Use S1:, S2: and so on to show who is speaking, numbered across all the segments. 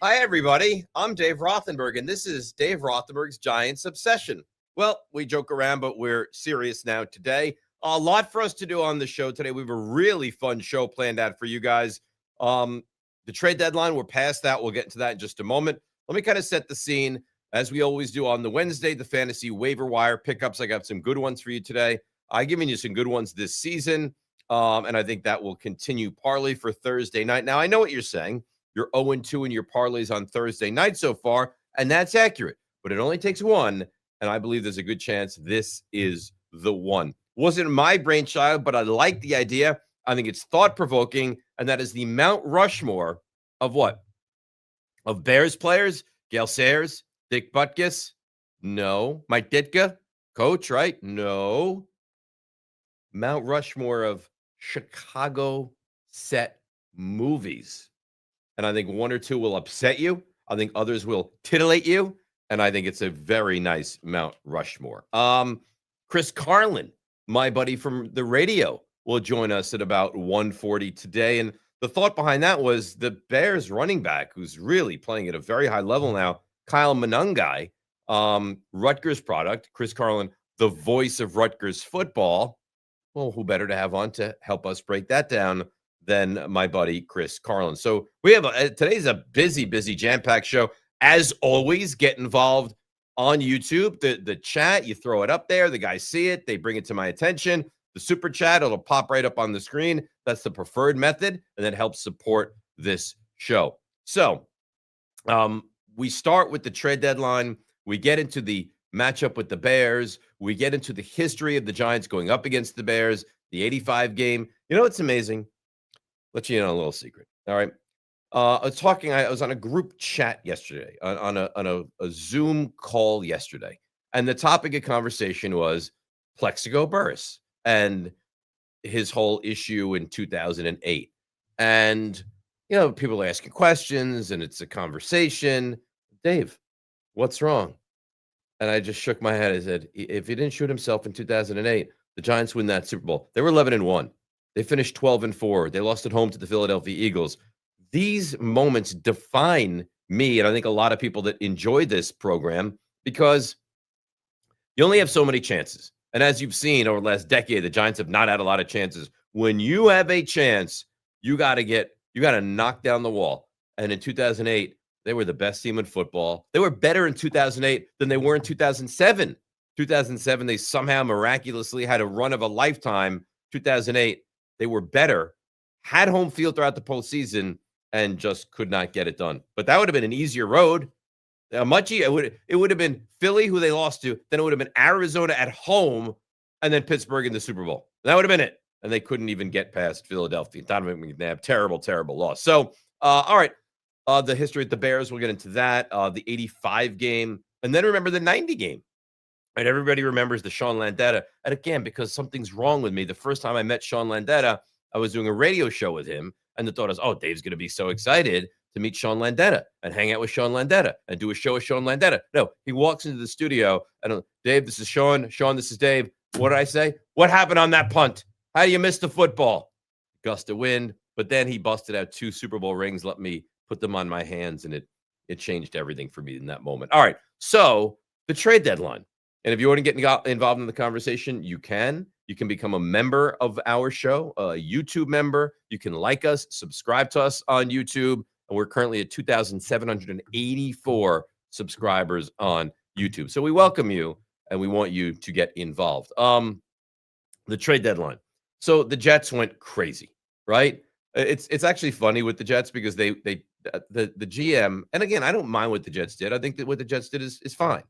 S1: Hi, everybody. I'm Dave Rothenberg, and this is Dave Rothenberg's Giants Obsession. Well, we joke around, but we're serious now today. A lot for us to do on the show today. We have a really fun show planned out for you guys. The trade deadline, we're past that. We'll get into that in just a moment. Let me kind of set the scene, as we always do on the Wednesday, the fantasy waiver wire pickups. I got some good ones for you today. I've given you some good ones this season, and I think that will continue parlay for Thursday night. Now, I know what you're saying. You're 0-2 in your parlays on Thursday night so far, and that's accurate. But it only takes one, and I believe there's a good chance this is the one. Wasn't my brainchild, but I like the idea. I think it's thought-provoking, and that is the Mount Rushmore of what? Of Bears players? Gale Sayers? Dick Butkus? No. Mike Ditka? Coach, right? No. Mount Rushmore of Chicago set movies. And I think one or two will upset you. I think others will titillate you. And I think it's a very nice Mount Rushmore. Chris Carlin, my buddy from the radio, will join us at about 1:40 today. And the thought behind that was the Bears running back, who's really playing at a very high level now, Kyle Monangai, Rutgers product. Chris Carlin, the voice of Rutgers football. Well, who better to have on to help us break that down than my buddy Chris Carlin. So we have today's a busy, jam-packed show. As always, get involved on YouTube. The chat, you throw it up there. The guys see it. They bring it to my attention. The super chat, it'll pop right up on the screen. That's the preferred method, and that helps support this show. So we start with the trade deadline. We get into the matchup with the Bears. We get into the history of the Giants going up against the Bears, the 85 game. You know what's amazing? Let you in on a little secret. All right. I was on a group chat yesterday, on a Zoom call yesterday. And the topic of conversation was Plexico Burress and his whole issue in 2008. And, people are asking questions and it's a conversation. Dave, what's wrong? And I just shook my head. I said, if he didn't shoot himself in 2008, the Giants win that Super Bowl. They were 11-1. They finished 12-4. They lost at home to the Philadelphia Eagles. These moments define me, and I think a lot of people that enjoy this program, because you only have so many chances. And as you've seen over the last decade, the Giants have not had a lot of chances. When you have a chance, you got to knock down the wall. And in 2008, they were the best team in football. They were better in 2008 than they were in 2007. 2007, they somehow miraculously had a run of a lifetime. 2008, they were better, had home field throughout the postseason, and just could not get it done. But that would have been an easier road. It would have been Philly, who they lost to. Then it would have been Arizona at home, and then Pittsburgh in the Super Bowl. That would have been it. And they couldn't even get past Philadelphia. Donovan McNabb, terrible, terrible loss. So, all right. The history of the Bears, we'll get into that. The 85 game. And then remember the 90 game. And everybody remembers the Sean Landeta. And again, because something's wrong with me, the first time I met Sean Landeta, I was doing a radio show with him. And the thought is, Dave's going to be so excited to meet Sean Landeta and hang out with Sean Landeta and do a show with Sean Landeta. No, he walks into the studio and, Dave, this is Sean. Sean, this is Dave. What did I say? What happened on that punt? How do you miss the football? Gust of wind. But then he busted out 2 Super Bowl rings, let me put them on my hands, and it changed everything for me in that moment. All right, so the trade deadline. And if you want to get involved in the conversation, you can. You can become a member of our show, a YouTube member. You can like us, subscribe to us on YouTube. And we're currently at 2,784 subscribers on YouTube. So we welcome you, and we want you to get involved. The trade deadline. So the Jets went crazy, right? It's actually funny with the Jets because the GM, and again, I don't mind what the Jets did. I think that what the Jets did is fine.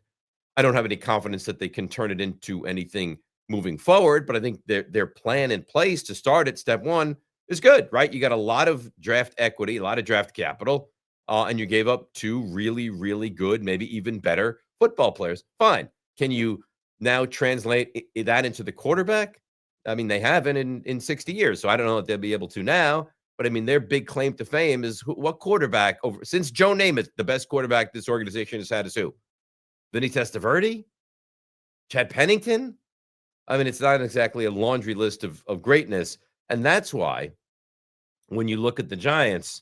S1: I don't have any confidence that they can turn it into anything moving forward, but I think their plan in place to start at step one is good, right? You got a lot of draft equity, a lot of draft capital, and you gave up 2 really, really good, maybe even better football players. Fine. Can you now translate that into the quarterback? I mean, they haven't in 60 years, so I don't know if they'll be able to now. But I mean, their big claim to fame is what quarterback since Joe Namath, the best quarterback this organization has had is who? Vinny Testaverde? Chad Pennington? I mean, it's not exactly a laundry list of greatness. And that's why when you look at the Giants,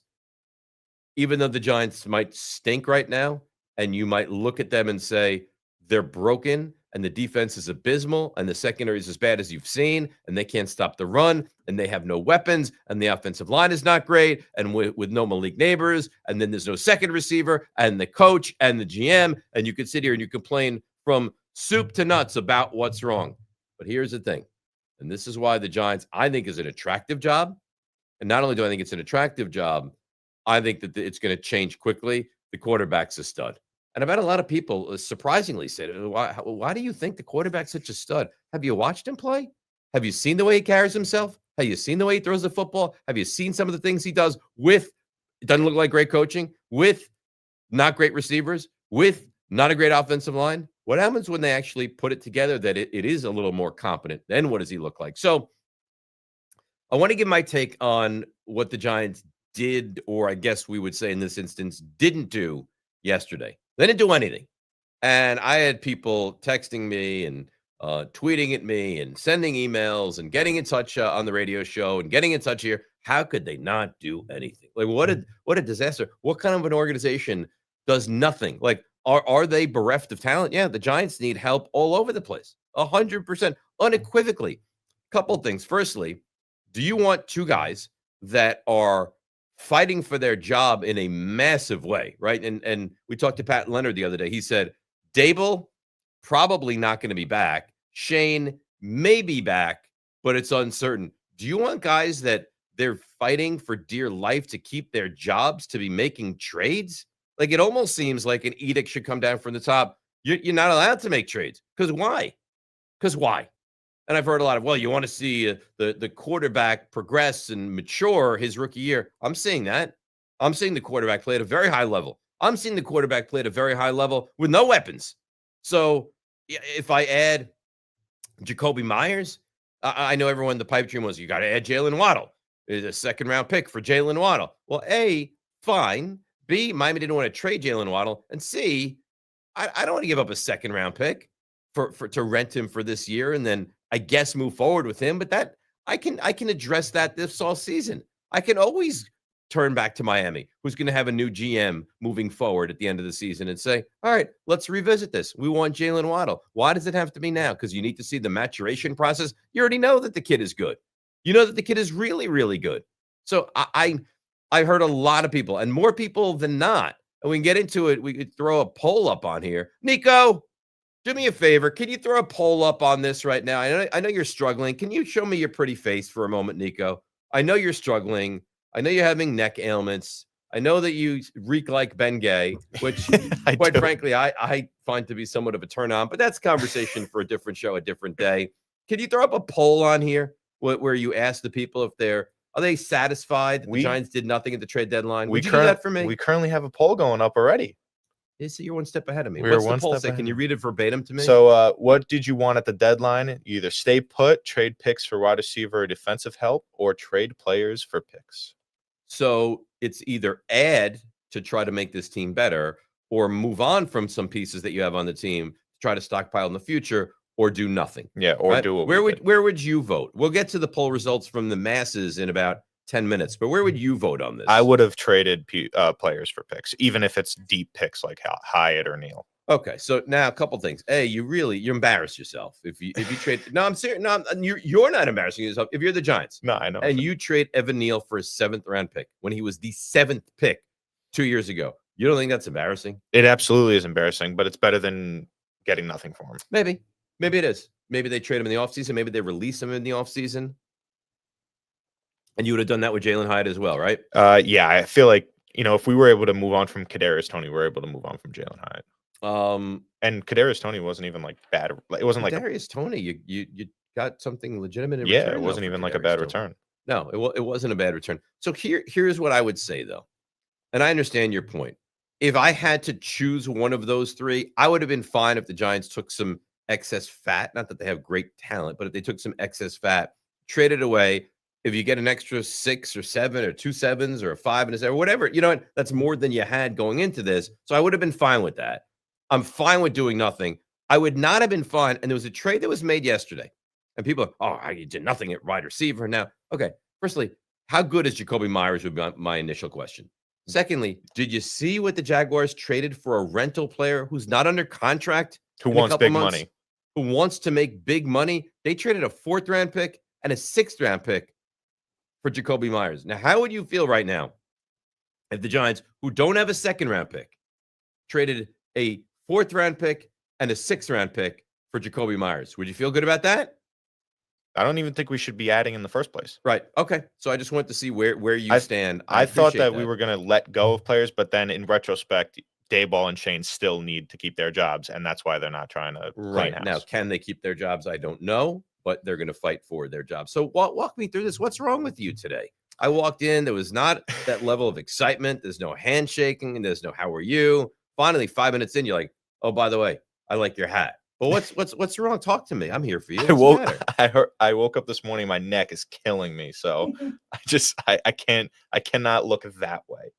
S1: even though the Giants might stink right now, and you might look at them and say they're broken and the defense is abysmal and the secondary is as bad as you've seen and they can't stop the run and they have no weapons and the offensive line is not great and with no Malik Neighbors and then there's no second receiver and the coach and the GM, and you could sit here and you complain from soup to nuts about what's wrong. But here's the thing, and this is why the Giants, I think, is an attractive job. And not only do I think it's an attractive job, I think that it's going to change quickly. The quarterback's a stud. And I bet a lot of people surprisingly said, why do you think the quarterback's such a stud? Have you watched him play? Have you seen the way he carries himself? Have you seen the way he throws the football? Have you seen some of the things he does with, it doesn't look like great coaching, with not great receivers, with not a great offensive line? What happens when they actually put it together that it is a little more competent? Then what does he look like? So I want to give my take on what the Giants did, or I guess we would say in this instance, didn't do yesterday. They didn't do anything. And I had people texting me and tweeting at me and sending emails and getting in touch on the radio show and getting in touch here. How could they not do anything? Like, what a disaster. What kind of an organization does nothing? Like, are they bereft of talent? Yeah, the Giants need help all over the place. 100%, unequivocally. Couple things. Firstly, do you want two guys that are fighting for their job in a massive way, right? And we talked to Pat Leonard the other day. He said, Dable, probably not going to be back. Shane may be back, but it's uncertain. Do you want guys that they're fighting for dear life to keep their jobs, to be making trades? Like, it almost seems like an edict should come down from the top. You're not allowed to make trades. Because why? Because why? And I've heard a lot of, well, you want to see the quarterback progress and mature his rookie year. I'm seeing that. I'm seeing the quarterback play at a very high level. I'm seeing the quarterback play at a very high level with no weapons. So if I add Jacoby Myers, I know everyone, the pipe dream was, you got to add Jalen Waddle. It's a second-round pick for Jalen Waddle. Well, A, fine. B, Miami didn't want to trade Jalen Waddle. And C, I don't want to give up a second-round pick to rent him for this year and then I guess move forward with him. But that I can address that this all season. I can always turn back to Miami, who's going to have a new GM moving forward at the end of the season, and say, all right, let's revisit this. We want Jalen Waddle. Why does it have to be now? Because you need to see the maturation process. You already know that the kid is good. You know that the kid is really, really good. So I heard a lot of people, and more people than not, and we can get into it. We could throw a poll up on here. Nico, do me a favor. Can you throw a poll up on this right now? I know you're struggling. Can you show me your pretty face for a moment, Nico? I know you're struggling. I know you're having neck ailments. I know that you reek like Ben Gay, which, quite frankly, I find to be somewhat of a turn on. But that's conversation for a different show, a different day. Can you throw up a poll on here where you ask the people if are they satisfied that the Giants did nothing at the trade deadline? Would you do that for me?
S2: We currently have a poll going up already.
S1: So you're one step ahead of me. What's the poll say? Can you read it verbatim to me?
S2: So what did you want at the deadline? You either stay put, trade picks for wide receiver or defensive help, or trade players for picks.
S1: So it's either add to try to make this team better, or move on from some pieces that you have on the team to try to stockpile in the future, or do nothing.
S2: Yeah, or
S1: right?
S2: do what
S1: where would you vote? We'll get to the poll results from the masses in about 10 minutes, but where would you vote on this?
S2: I would have traded players for picks, even if it's deep picks like Hyatt or Neal.
S1: Okay, so now a couple things. A, you embarrass yourself if you trade. No, I'm serious. No, you're not embarrassing yourself if you're the Giants.
S2: No, I know.
S1: And you trade Evan Neal for a 7th round pick when he was the 7th pick 2 years ago. You don't think that's embarrassing?
S2: It absolutely is embarrassing, but it's better than getting nothing for him.
S1: Maybe it is. Maybe they trade him in the offseason. Maybe they release him in the offseason. And you would have done that with Jalen Hyatt as well, right?
S2: Yeah, I feel like, if we were able to move on from Kadarius Toney, we're able to move on from Jalen Hyatt. And Kadarius Toney wasn't even like bad. It wasn't like
S1: Kadarius Toney. You got something legitimate in
S2: return.
S1: Yeah,
S2: it wasn't even like a bad return.
S1: No, it wasn't a bad return. So here's what I would say though, and I understand your point. If I had to choose one of those three, I would have been fine if the Giants took some excess fat. Not that they have great talent, but if they took some excess fat, traded away. If you get an extra 6 or 7 or 2 7s or a 5 and a 7, whatever, that's more than you had going into this. So I would have been fine with that. I'm fine with doing nothing. I would not have been fine. And there was a trade that was made yesterday. And people are, I did nothing at wide receiver. Now, okay, firstly, how good is Jacoby Myers would be my initial question. Secondly, did you see what the Jaguars traded for a rental player who's not under contract?
S2: Who wants big money?
S1: Who wants to make big money? They traded a 4th-round pick and a 6th-round pick for Jacoby Myers. Now, how would you feel right now if the Giants, who don't have a 2nd-round pick, traded a 4th-round pick and a 6th-round pick for Jacoby Myers? Would you feel good about that?
S2: I don't even think we should be adding in the first place.
S1: Right. Okay. So I just wanted to see where you stand.
S2: I thought that we were going to let go of players, but then in retrospect, Daboll and Shane still need to keep their jobs, and that's why they're not trying to
S1: right now. Can they keep their jobs? I don't know, but they're going to fight for their jobs. So walk me through this. What's wrong with you today? I walked in. There was not that level of excitement. There's no handshaking, and there's no how are you. Finally, 5 minutes in, you're like, oh, by the way, I like your hat. But what's wrong? Talk to me. I'm here for you.
S2: I woke up this morning. My neck is killing me. So I cannot look that way.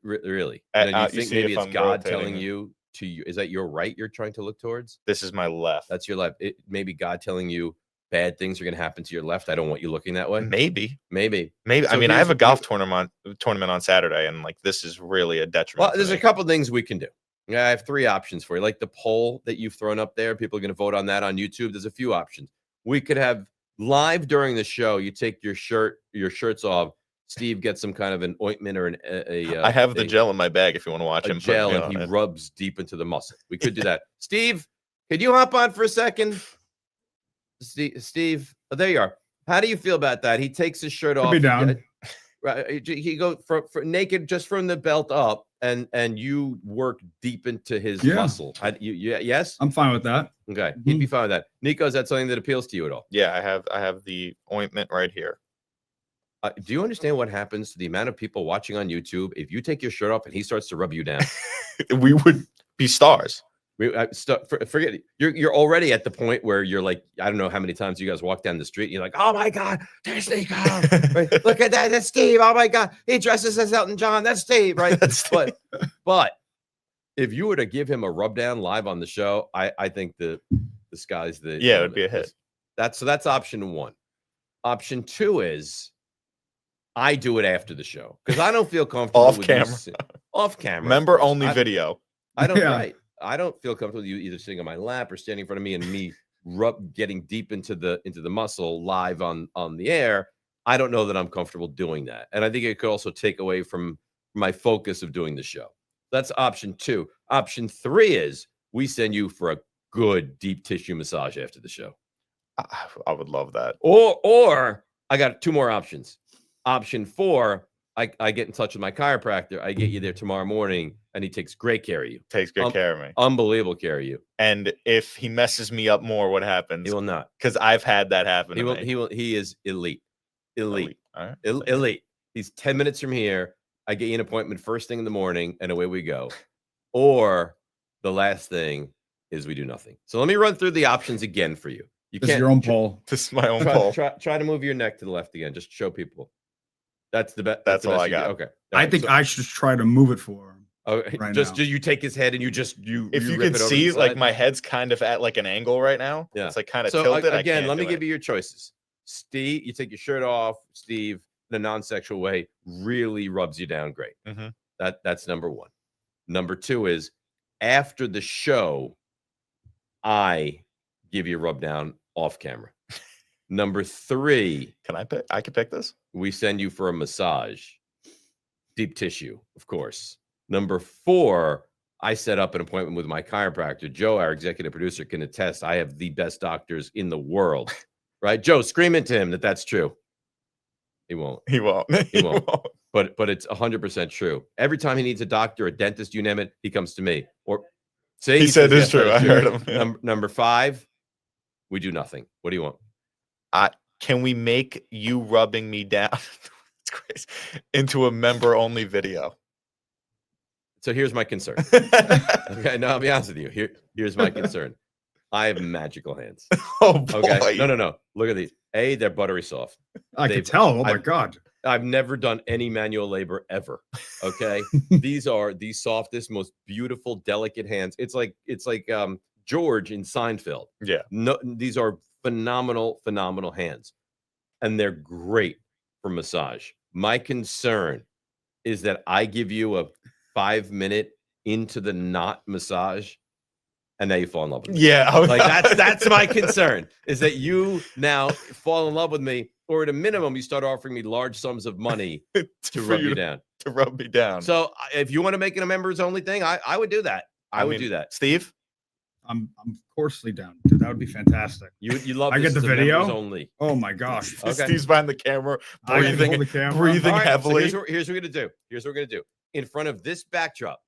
S1: Really? You think maybe it's God telling you to you? Is that your right you're trying to look towards?
S2: This is my left.
S1: That's your left. Maybe God telling you bad things are going to happen to your left. I don't want you looking that way.
S2: Maybe.
S1: So
S2: I mean, I have a golf tournament on Saturday, and like this is really a detriment.
S1: Well, there's a couple things we can do. Yeah, I have 3 options for you. Like the poll that you've thrown up there, people are going to vote on that on YouTube. There's a few options. We could have live during the show. You take your shirts off. Steve gets some kind of an ointment or
S2: I have the gel in my bag if you want to watch him.
S1: Gel, and he rubs deep into the muscle. We could do that. Steve, could you hop on for a second? Steve, oh, there you are. How do you feel about that? He takes his shirt off.
S3: Be down.
S1: Right, he goes for naked just from the belt up, and you work deep into his muscle. Yes,
S3: I'm fine with that.
S1: Okay, he'd be fine with that. Nico, is that something that appeals to you at all?
S2: Yeah, I have the ointment right here.
S1: Do you understand what happens to the amount of people watching on YouTube if you take your shirt off and he starts to rub you down?
S2: We would be stars.
S1: Forget it. You're already at the point where you're like, I don't know how many times you guys walk down the street and you're like, oh my God, there's Nico. Right? Look at that. That's Steve. Oh my God. He dresses as Elton John. That's Steve, right? But if you were to give him a rub down live on the show, I think the sky's the
S2: it would be a hit.
S1: So that's option 1. Option 2 is I do it after the show because I don't feel comfortable off camera.
S2: Member only video.
S1: I don't right. I don't feel comfortable with you either sitting on my lap or standing in front of me and me getting deep into the muscle live on the air. I don't know that I'm comfortable doing that. And I think it could also take away from my focus of doing the show. That's option 2. Option 3 is we send you for a good deep tissue massage after the show.
S2: I would love that.
S1: Or I got 2 more options. Option 4, I get in touch with my chiropractor. I get you there tomorrow morning, and he takes great care of you.
S2: Takes good care of me.
S1: Unbelievable care of you.
S2: And if he messes me up more, what happens?
S1: He will not.
S2: Because I've had that happen.
S1: He is elite. Elite.
S2: All right.
S1: Elite. He's 10 minutes from here. I get you an appointment first thing in the morning, and away we go. Or the last thing is we do nothing. So let me run through the options again for you.
S3: This is your own poll.
S2: This is my own poll.
S1: Try to move your neck to the left again. Just show people. That's the best.
S2: That's all I got.
S1: Okay.
S3: I think I should try to move it for him.
S1: Okay.
S3: Right
S1: just
S3: now.
S1: you take his head and you
S2: if you can see, like my head's kind of at like an angle right now.
S1: Yeah.
S2: It's like kind of tilted.
S1: Again, let me give you your choices. Steve, you take your shirt off. Steve, in a non-sexual way, really rubs you down great.
S2: Mm-hmm.
S1: That's number 1. Number 2 is after the show, I give you a rub down off camera. Number 3,
S2: can I pick? I can pick this.
S1: We send you for a massage, deep tissue, of course. Number 4, I set up an appointment with my chiropractor. Joe, our executive producer, can attest. I have the best doctors in the world, right? Joe, scream into him that that's true. He won't.
S2: He won't.
S1: But it's 100% true. Every time he needs a doctor, a dentist, you name it, he comes to me. Or see,
S2: he said it's true. I heard him.
S1: Yeah. Number 5, we do nothing. What do you want?
S2: Can we make you rubbing me down it's crazy, into a member only video?
S1: So here's my concern. Okay, no, I'll be honest with you. Here's my concern. I have magical hands.
S2: Oh boy.
S1: Okay. No. Look at these. They're buttery soft.
S3: I can tell. Oh my God.
S1: I've never done any manual labor ever. Okay. These are the softest, most beautiful, delicate hands. It's like George in Seinfeld.
S2: Yeah.
S1: No, these are phenomenal hands, and they're great for massage. My concern is that I give you a 5-minute into the knot massage, and now you fall in love with me.
S2: Yeah.
S1: Like that's my concern, is that you now fall in love with me, or at a minimum, you start offering me large sums of money to rub you down.
S2: To rub me down.
S1: So if you want to make it a members only thing, I would do that. I would do that.
S2: Steve?
S3: I'm coarsely down. Dude, that would be fantastic.
S1: You love
S3: I
S1: this
S3: get the
S1: as a
S3: video
S1: members only.
S3: Oh my gosh.
S1: Okay.
S2: Steve's behind the camera, breathing
S1: All right,
S2: heavily.
S1: so here's what we're gonna do. Here's what we're gonna do. In front of this backdrop,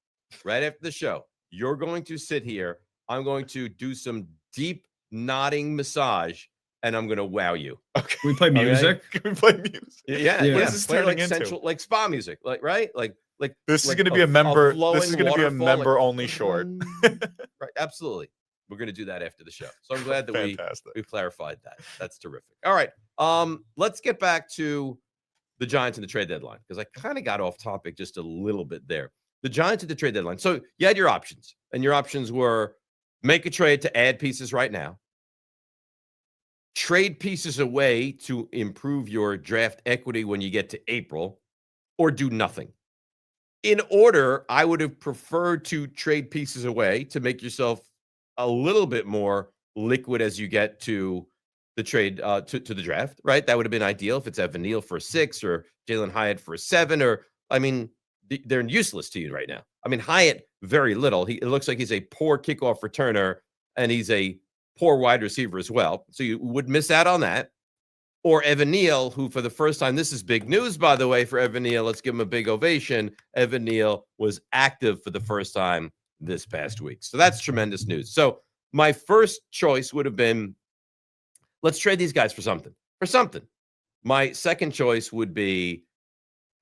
S1: right after the show, you're going to sit here. I'm going to do some deep nodding massage, and I'm gonna wow you.
S3: Okay. Can we play music?
S2: Can we play music?
S1: Yeah.
S2: What is this turning
S1: like
S2: into?
S1: central, like spa music, like
S2: This is
S1: like
S2: going to be a member.
S1: flowing
S2: This is going to be a
S1: waterfall,
S2: member only short.
S1: Right. Absolutely. We're going to do that after the show. So I'm glad that we clarified that. That's terrific. All right. Let's get back to the Giants and the trade deadline, because I kind of got off topic just a little bit there. The Giants at the trade deadline. So you had your options, and your options were make a trade to add pieces right now, trade pieces away to improve your draft equity when you get to April, or do nothing. In order, I would have preferred to trade pieces away to make yourself a little bit more liquid as you get to the trade to the draft, right? That would have been ideal if it's Evan Neal for a 6 or Jalen Hyatt for a 7, or I mean, they're useless to you right now. I mean, Hyatt, very little. It looks like he's a poor kickoff returner, and he's a poor wide receiver as well. So you would miss out on that. Or Evan Neal, who for the first time, this is big news, by the way, for Evan Neal. Let's give him a big ovation. Evan Neal was active for the first time this past week. So that's tremendous news. So my first choice would have been, let's trade these guys for something. My second choice would be,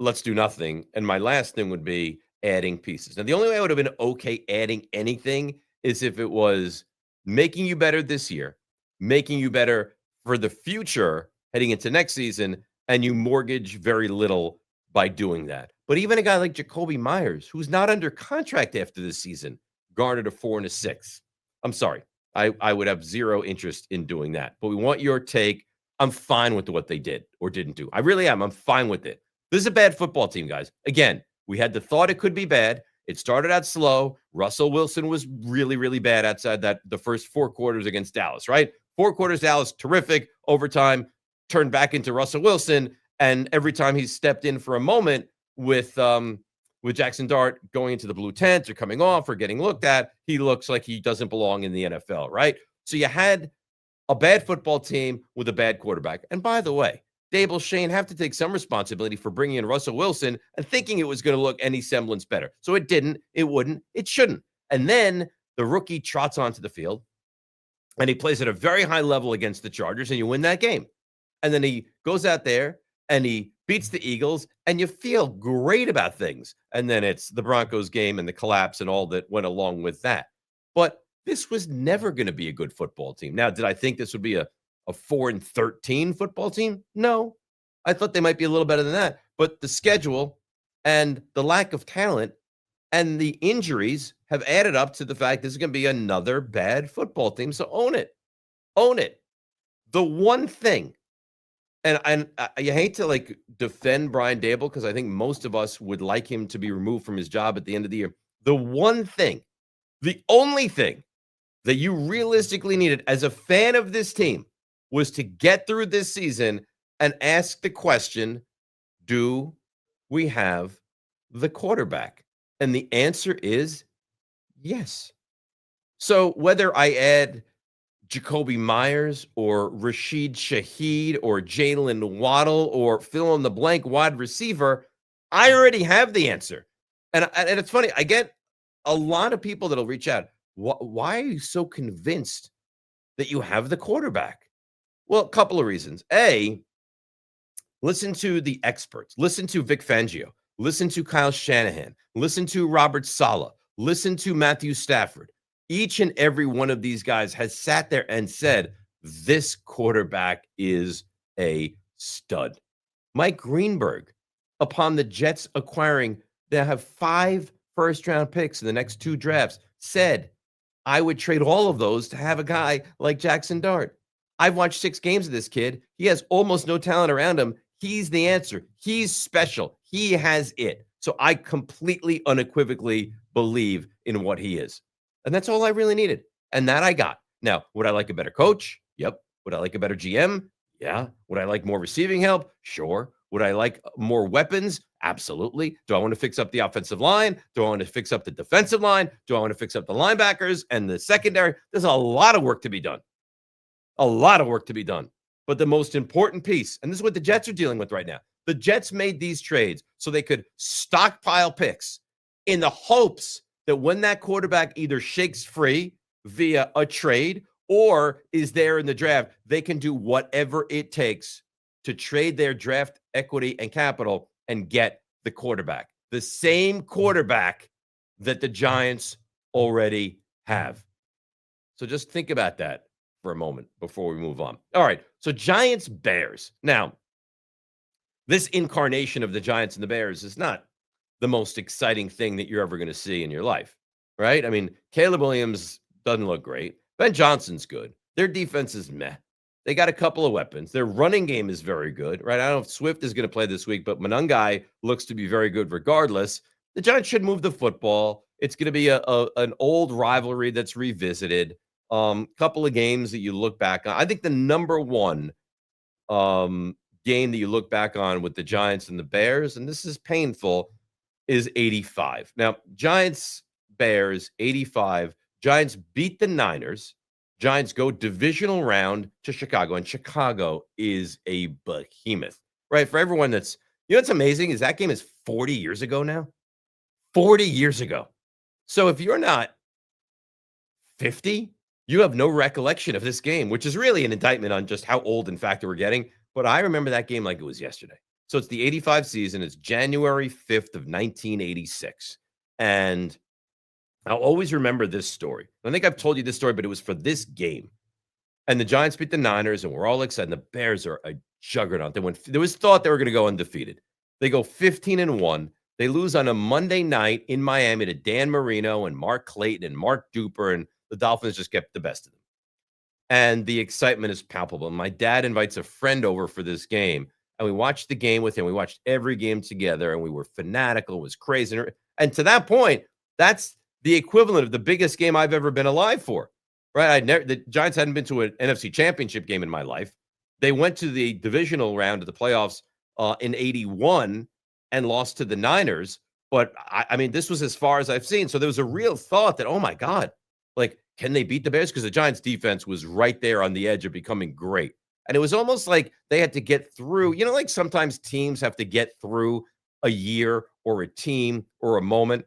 S1: let's do nothing. And my last thing would be adding pieces. Now, the only way I would have been okay adding anything is if it was making you better this year, making you better for the future heading into next season, and you mortgage very little by doing that. But even a guy like Jacoby Myers, who's not under contract after this season, garnered a 4 and a 6. I'm sorry. I would have zero interest in doing that. But we want your take. I'm fine with what they did or didn't do. I really am. I'm fine with it. This is a bad football team, guys. Again, we had the thought it could be bad. It started out slow. Russell Wilson was really, really bad outside the first 4 quarters against Dallas, right? 4 quarters, Dallas, terrific. Overtime, turned back into Russell Wilson. And every time he stepped in for a moment with Jackson Dart going into the blue tent or coming off or getting looked at, he looks like he doesn't belong in the NFL, right? So you had a bad football team with a bad quarterback. And by the way, Dable Shane have to take some responsibility for bringing in Russell Wilson and thinking it was going to look any semblance better. So it didn't, it wouldn't, it shouldn't. And then the rookie trots onto the field and he plays at a very high level against the Chargers, and you win that game. And then he goes out there and he beats the Eagles, and you feel great about things. And then it's the Broncos game and the collapse and all that went along with that. But this was never going to be a good football team. Now, did I think this would be a 4-13 football team? No. I thought they might be a little better than that. But the schedule and the lack of talent and the injuries have added up to the fact this is going to be another bad football team. So own it. Own it. The one thing, and you hate to like defend Brian Dable because I think most of us would like him to be removed from his job at the end of the year. The one thing, the only thing that you realistically needed as a fan of this team was to get through this season and ask the question, do we have the quarterback? And the answer is yes. So whether I add Jacoby Myers or Rashid Shaheed or Jalen Waddle or fill in the blank wide receiver, I already have the answer. And it's funny, I get a lot of people that'll reach out. Why are you so convinced that you have the quarterback? Well, a couple of reasons. A, listen to the experts. Listen to Vic Fangio. Listen to Kyle Shanahan. Listen to Robert Saleh. Listen to Matthew Stafford. Each and every one of these guys has sat there and said, this quarterback is a stud. Mike Greenberg, upon the Jets acquiring, they have 5 first-round picks in the next 2 drafts, said, I would trade all of those to have a guy like Jackson Dart. I've watched 6 games of this kid. He has almost no talent around him. He's the answer. He's special. He has it. So I completely unequivocally believe in what he is. And that's all I really needed. And that I got. Now, would I like a better coach? Yep. Would I like a better GM? Yeah. Would I like more receiving help? Sure. Would I like more weapons? Absolutely. Do I want to fix up the offensive line? Do I want to fix up the defensive line? Do I want to fix up the linebackers and the secondary? There's a lot of work to be done. A lot of work to be done. But the most important piece, and this is what the Jets are dealing with right now. The Jets made these trades so they could stockpile picks in the hopes that when that quarterback either shakes free via a trade or is there in the draft, they can do whatever it takes to trade their draft equity and capital and get the quarterback. The same quarterback that the Giants already have. So just think about that for a moment before we move on. All right. So Giants Bears. Now, this incarnation of the Giants and the Bears is not the most exciting thing that you're ever going to see in your life, right? I mean, Caleb Williams doesn't look great. Ben Johnson's good. Their defense is meh. They got a couple of weapons. Their running game is very good, right? I don't know if Swift is going to play this week, but Monangai looks to be very good regardless. The Giants should move the football. It's going to be an old rivalry that's revisited. Couple of games that you look back on. I think the number one game that you look back on with the Giants and the Bears, and this is painful, is 85. Now, Giants, Bears, 85. Giants beat the Niners. Giants go divisional round to Chicago, and Chicago is a behemoth, right? For everyone that's, what's amazing is that game is 40 years ago now. 40 years ago. So if you're not 50, you have no recollection of this game, which is really an indictment on just how old, in fact, we're getting. But I remember that game like it was yesterday. So it's the 85 season. It's January 5th of 1986. And I'll always remember this story. I think I've told you this story, but it was for this game. And the Giants beat the Niners, and we're all excited. And the Bears are a juggernaut. There was thought they were going to go undefeated. They go 15-1. They lose on a Monday night in Miami to Dan Marino and Mark Clayton and Mark Duper, and the Dolphins just kept the best of them. And the excitement is palpable. My dad invites a friend over for this game, and we watched the game with him. We watched every game together, and we were fanatical. It was crazy. And to that point, that's the equivalent of the biggest game I've ever been alive for, right? The Giants hadn't been to an NFC championship game in my life. They went to the divisional round of the playoffs in 81 and lost to the Niners. But I mean, this was as far as I've seen. So there was a real thought that, oh my God, like, can they beat the Bears? Because the Giants defense was right there on the edge of becoming great. And it was almost like they had to get through, like sometimes teams have to get through a year or a team or a moment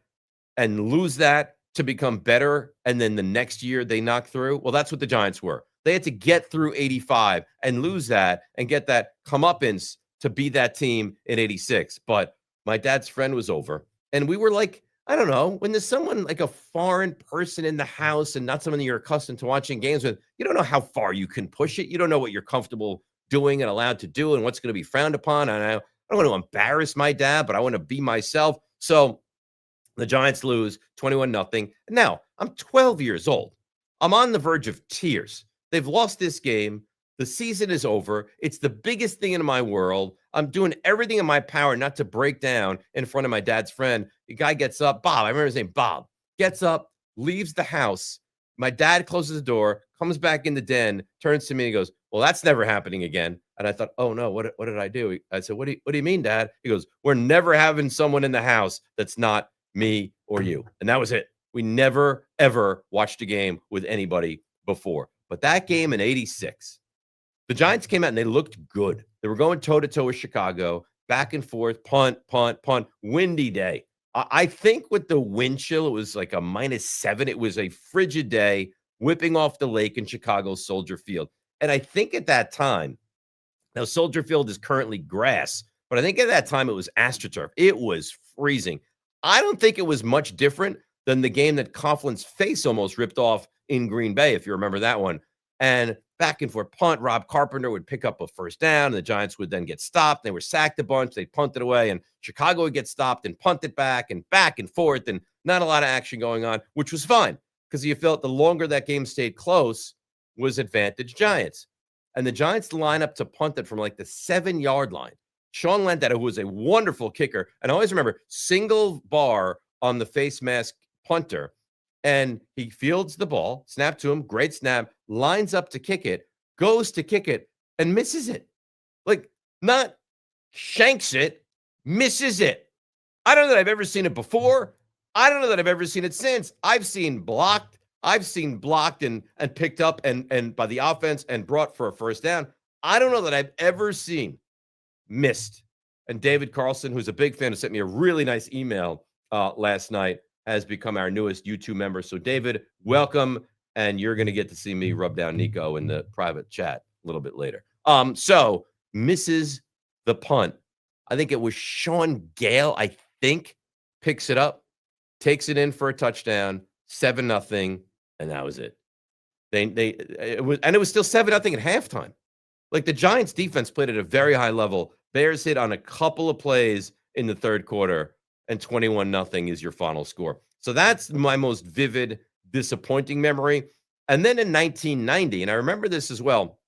S1: and lose that to become better. And then the next year they knock through. Well, that's what the Giants were. They had to get through 85 and lose that and get that comeuppance to be that team in 86. But my dad's friend was over, and we were like, I don't know, when there's someone like a foreign person in the house and not someone that you're accustomed to watching games with, you don't know how far you can push it. You don't know what you're comfortable doing and allowed to do and what's going to be frowned upon. And I don't want to embarrass my dad, but I want to be myself. So the Giants lose 21-0. Now, I'm 12 years old. I'm on the verge of tears. They've lost this game. The season is over. It's the biggest thing in my world. I'm doing everything in my power not to break down in front of my dad's friend. The guy gets up, Bob, I remember his name, Bob, gets up, leaves the house. My dad closes the door, comes back in the den, turns to me and goes, well, that's never happening again. And I thought, oh no, what did I do? I said, what do you mean, Dad? He goes, we're never having someone in the house that's not me or you. And that was it. We never, ever watched a game with anybody before. But that game in 86, the Giants came out and they looked good. They were going toe-to-toe with Chicago, back and forth, punt, windy day. I think with the wind chill, it was like a -7. It was a frigid day, whipping off the lake in Chicago's Soldier Field. And I think at that time, now Soldier Field is currently grass, but I think at that time it was AstroTurf. It was freezing. I don't think it was much different than the game that Coughlin's face almost ripped off in Green Bay, if you remember that one. And back and forth punt, Rob Carpenter would pick up a first down, and the Giants would then get stopped. They were sacked a bunch. They punted away, and Chicago would get stopped and punted back and forth, and not a lot of action going on, which was fine because you felt the longer that game stayed close was advantage Giants. And the Giants line up to punt it from like the 7-yard line. Sean Landeta, who was a wonderful kicker. And I always remember single bar on the face mask punter. And he fields the ball, snap to him, great snap, lines up to kick it, goes to kick it, and misses it. Like, not shanks it, misses it. I don't know that I've ever seen it before. I don't know that I've ever seen it since. I've seen blocked. I've seen blocked and picked up and by the offense and brought for a first down. I don't know that I've ever seen missed. And David Carlson, who's a big fan, who sent me a really nice email last night, has become our newest YouTube member. So, David, welcome. And you're going to get to see me rub down Nico in the private chat a little bit later. So, misses the punt. I think it was Sean Gale, I think, picks it up, takes it in for a touchdown, 7-0, and that was it. It was still 7-0 at halftime. Like, the Giants defense played at a very high level. Bears hit on a couple of plays in the third quarter, and 21-0 is your final score. So that's my most vivid, disappointing memory. And then in 1990, and I remember this as well,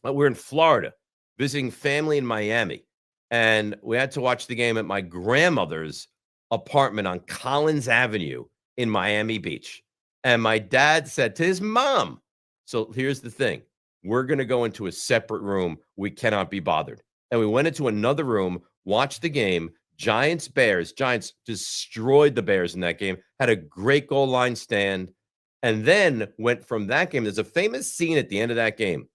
S1: we're in Florida visiting family in Miami, and we had to watch the game at my grandmother's apartment on Collins Avenue in Miami Beach. And my dad said to his mom, so here's the thing, we're going to go into a separate room. We cannot be bothered. And we went into another room, watched the game, Giants-Bears. Giants destroyed the Bears in that game, had a great goal line stand, and then went from that game. There's a famous scene at the end of that game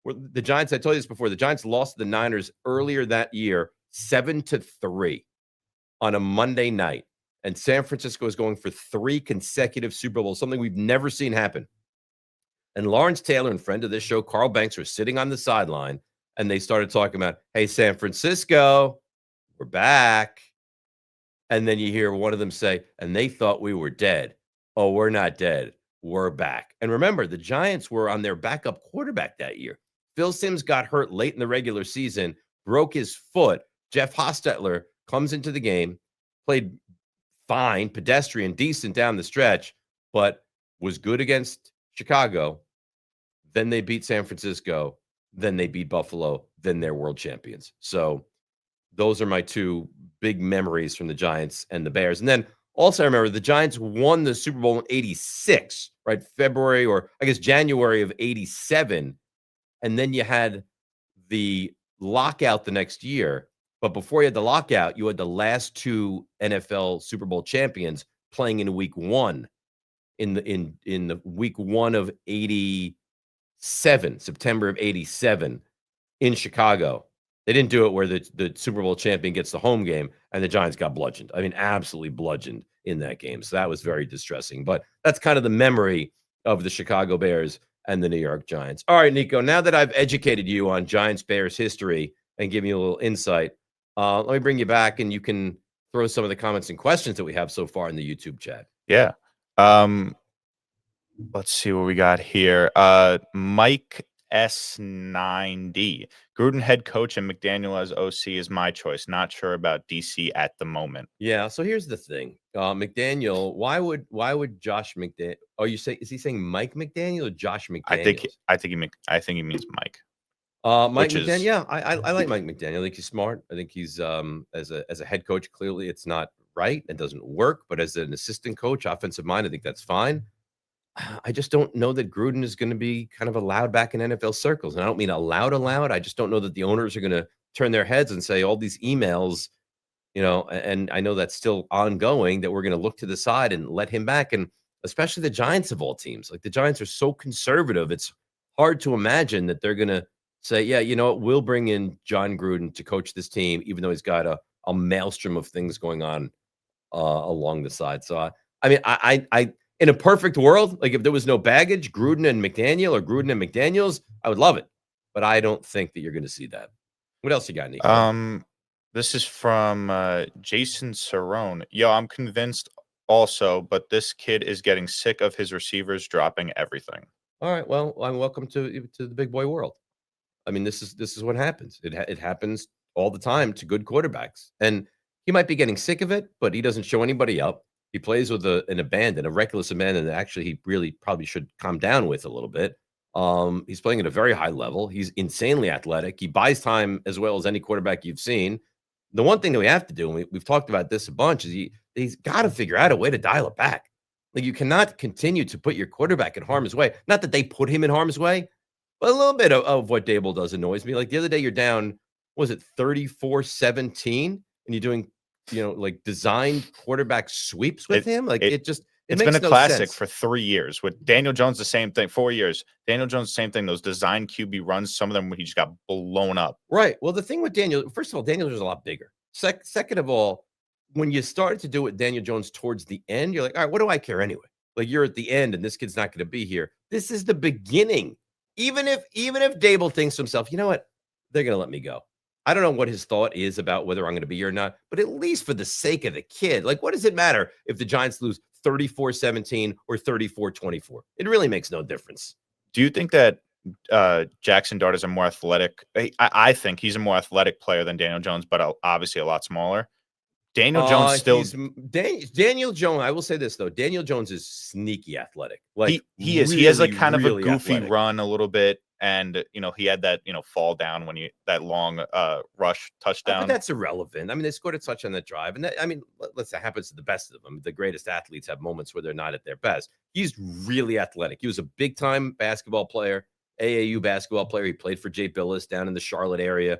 S1: where the Giants, I told you this before, the Giants lost to the Niners earlier that year, 7-3 on a Monday night. And San Francisco is going for 3 consecutive Super Bowls, something we've never seen happen. And Lawrence Taylor and friend of this show, Carl Banks, were sitting on the sideline, and they started talking about, hey, San Francisco, we're back. And then you hear one of them say, and they thought we were dead. Oh, we're not dead. We're back. And remember, the Giants were on their backup quarterback that year. Phil Simms got hurt late in the regular season, broke his foot. Jeff Hostetler comes into the game, played fine, pedestrian, decent down the stretch, but was good against Chicago. Then they beat San Francisco. Then they beat Buffalo. Then they're world champions. So those are my 2 big memories from the Giants and the Bears. And then also I remember the Giants won the Super Bowl in 86, right? February, or I guess January of 87. And then you had the lockout the next year. But before you had the lockout, you had the last 2 NFL Super Bowl champions playing in week 1 in the week 1 of 87, September of 87 in Chicago. They didn't do it where the Super Bowl champion gets the home game, and the Giants got bludgeoned. I mean, absolutely bludgeoned in that game. So that was very distressing. But that's kind of the memory of the Chicago Bears and the New York Giants. All right, Nico, now that I've educated you on Giants-Bears history and given you a little insight, let me bring you back, and you can throw some of the comments and questions that we have so far in the YouTube chat.
S2: Yeah. Let's see what we got here. Mike S9D. Gruden head coach and McDaniel as OC is my choice. Not sure about DC at the moment.
S1: Yeah. So here's the thing. McDaniel, why would Josh McDaniel? Oh, is he saying Mike McDaniel or Josh McDaniel?
S2: I think he means Mike.
S1: Mike McDaniel. Yeah, I like Mike McDaniel. I think he's smart. I think he's as a head coach, clearly it's not right. It doesn't work. But as an assistant coach, offensive mind, I think that's fine. I just don't know that Gruden is going to be kind of allowed back in NFL circles. And I don't mean allowed. I just don't know that the owners are going to turn their heads and say all these emails, and I know that's still ongoing, that we're going to look to the side and let him back. And especially the Giants of all teams. Like, the Giants are so conservative. It's hard to imagine that they're going to say, yeah, you know what, we'll bring in John Gruden to coach this team, even though he's got a maelstrom of things going on along the side. So, I mean, I in a perfect world, like if there was no baggage, Gruden and McDaniel or Gruden and McDaniels, I would love it. But I don't think that you're going to see that. What else you got, Nico?
S2: This is from Jason Cerrone. Yo, I'm convinced also, but this kid is getting sick of his receivers dropping everything.
S1: All right. Well, I'm welcome to the big boy world. I mean, this is what happens. It happens all the time to good quarterbacks. And he might be getting sick of it, but he doesn't show anybody up. He plays with a reckless abandon that actually he really probably should calm down with a little bit. He's playing at a very high level. He's insanely athletic. He buys time as well as any quarterback you've seen. The one thing that we have to do, and we've talked about this a bunch, is he's got to figure out a way to dial it back. Like, you cannot continue to put your quarterback in harm's way. Not that they put him in harm's way, but a little bit of what Dable does annoys me. Like the other day, you're down, was it 34-17? And you're doing, like designed quarterback sweeps with him. Like it
S2: makes been a classic
S1: sense.
S2: for 3 years. With Daniel Jones, the same thing. 4 years. Daniel Jones, the same thing. Those design QB runs, some of them he just got blown up.
S1: Right. Well, the thing with Daniel, first of all, Daniel is a lot bigger. Second of all, when you started to do it, Daniel Jones towards the end, you're like, all right, what do I care anyway? Like, you're at the end and this kid's not going to be here. This is the beginning. Even if Dable thinks to himself, you know what, they're going to let me go. I don't know what his thought is about whether I'm going to be here or not, but at least for the sake of the kid, like, what does it matter if the Giants lose 34-17 or 34-24? It really makes no difference.
S2: Do you think that Jackson Dart is a more athletic? I think he's a more athletic player than Daniel Jones, but obviously a lot smaller. Daniel Jones still.
S1: Daniel Jones. I will say this though: Daniel Jones is sneaky athletic. Like
S2: he is. He has like kind of a goofy
S1: athletic
S2: run a little bit, and he had that fall down when that long rush touchdown.
S1: But that's irrelevant. I mean, they scored a touchdown that drive, and listen, it happens to the best of them. The greatest athletes have moments where they're not at their best. He's really athletic. He was a big time basketball player, AAU basketball player. He played for Jay Billis down in the Charlotte area.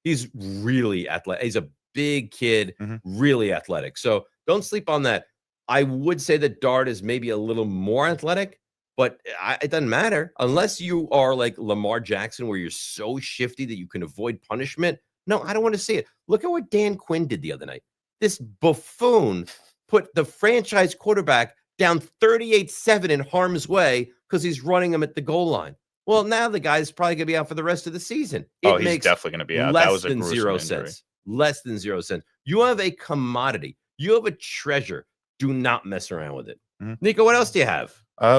S1: He's really athletic. He's a big kid, really athletic. So don't sleep on that. I would say that Dart is maybe a little more athletic, but it doesn't matter unless you are like Lamar Jackson, where you're so shifty that you can avoid punishment. No, I don't want to see it. Look at what Dan Quinn did the other night. This buffoon put the franchise quarterback down 38-7 in harm's way because he's running him at the goal line. Well, now the guy's probably going to be out for the rest of the season.
S2: He's definitely going to be out. That was a gruesome
S1: zero
S2: injury.
S1: cents. Less than 0 cents. You have a commodity. You have a treasure. Do not mess around with it. Nico, what else do you have?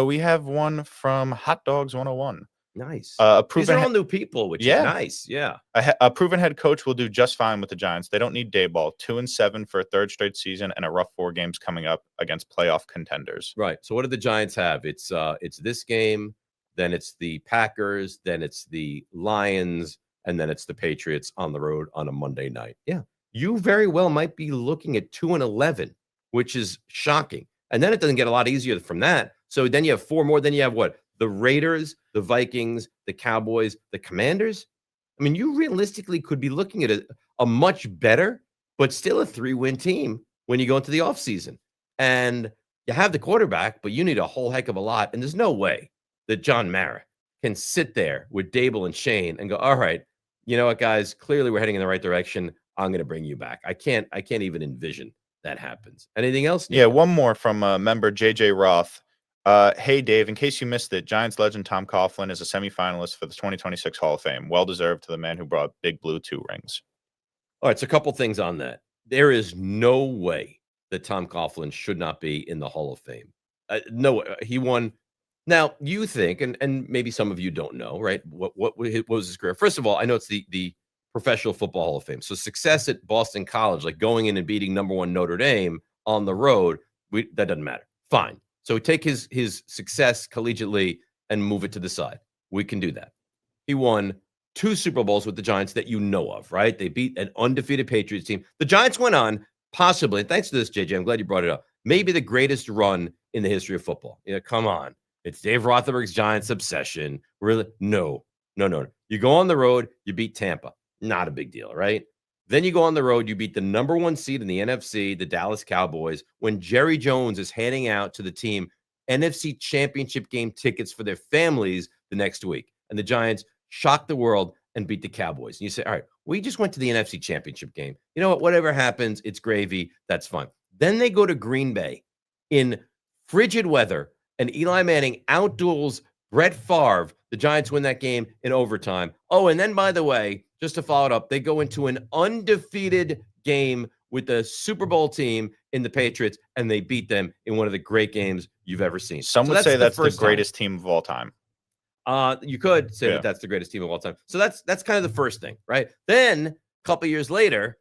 S2: We have one from Hot Dogs 101.
S1: Nice.
S2: These
S1: are all new people, which is nice. Yeah.
S2: A proven head coach will do just fine with the Giants. They don't need Dayball. 2-7 for a third straight season and a rough 4 games coming up against playoff contenders.
S1: Right. So what do the Giants have? It's this game, then it's the Packers, then it's the Lions, and then it's the Patriots on the road on a Monday night. Yeah. You very well might be looking at 2-11, which is shocking. And then it doesn't get a lot easier from that. So then you have 4 more. Then you have what? The Raiders, the Vikings, the Cowboys, the Commanders. I mean, you realistically could be looking at a much better, but still a 3-win team when you go into the offseason. And you have the quarterback, but you need a whole heck of a lot. And there's no way that John Mara can sit there with Dable and Shane and go, all right, you know what, guys, clearly we're heading in the right direction. I'm going to bring you back. I can't even envision that happens. Anything else, Nico?
S2: Yeah, one more from member JJ Roth. Hey, Dave, in case you missed it, Giants legend Tom Coughlin is a semifinalist for the 2026 Hall of Fame. Well-deserved to the man who brought Big Blue 2 rings.
S1: All right, so a couple things on that. There is no way that Tom Coughlin should not be in the Hall of Fame. No, he won. Now, you think, and maybe some of you don't know, right? What was his career? First of all, I know it's the Professional Football Hall of Fame. So success at Boston College, like going in and beating #1 Notre Dame on the road, that doesn't matter. Fine. So take his success collegiately and move it to the side. We can do that. He won 2 Super Bowls with the Giants that you know of, right? They beat an undefeated Patriots team. The Giants went on, possibly, and thanks to this, JJ, I'm glad you brought it up, maybe the greatest run in the history of football. Come on. It's Dave Rothenberg's Giants obsession. Really? No. You go on the road, you beat Tampa. Not a big deal, right? Then you go on the road, you beat the #1 seed in the NFC, the Dallas Cowboys, when Jerry Jones is handing out to the team NFC Championship game tickets for their families the next week. And the Giants shocked the world and beat the Cowboys. And you say, all right, we just went to the NFC Championship game. You know what? Whatever happens, it's gravy. That's fine. Then they go to Green Bay in frigid weather, and Eli Manning outduels Brett Favre. The Giants win that game in overtime. Oh, and then, by the way, just to follow it up, they go into an undefeated game with the Super Bowl team in the Patriots, and they beat them in one of the great games you've ever seen.
S2: Some would say that's the greatest team of all time.
S1: You could say that that's the greatest team of all time. So that's kind of the first thing, right? Then a couple of years later,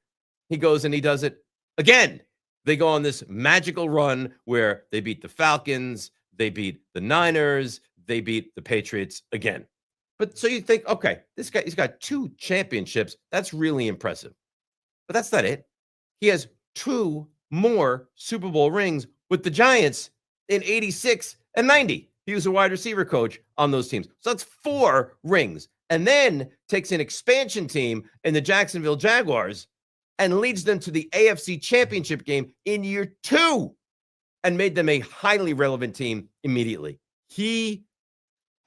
S1: he goes and he does it again. They go on this magical run where they beat the Falcons, they beat the Niners, they beat the Patriots again. But so you think, okay, this guy, he's got 2 championships. That's really impressive. But that's not it. He has 2 more Super Bowl rings with the Giants in 86 and 90. He was a wide receiver coach on those teams. So that's 4 rings. And then takes an expansion team in the Jacksonville Jaguars and leads them to the AFC Championship game in year 2 and made them a highly relevant team immediately.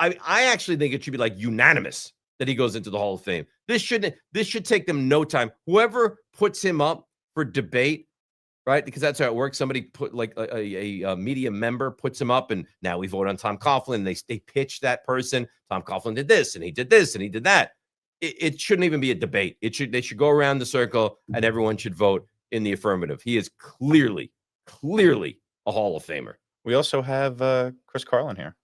S1: I actually think it should be like unanimous that he goes into the Hall of Fame. This should take them no time. Whoever puts him up for debate, right? Because that's how it works. Somebody put like a media member puts him up, and now we vote on Tom Coughlin. They pitch that person. Tom Coughlin did this, and he did this, and he did that. It shouldn't even be a debate. They should go around the circle, and everyone should vote in the affirmative. He is clearly a Hall of Famer.
S2: We also have Chris Carlin here.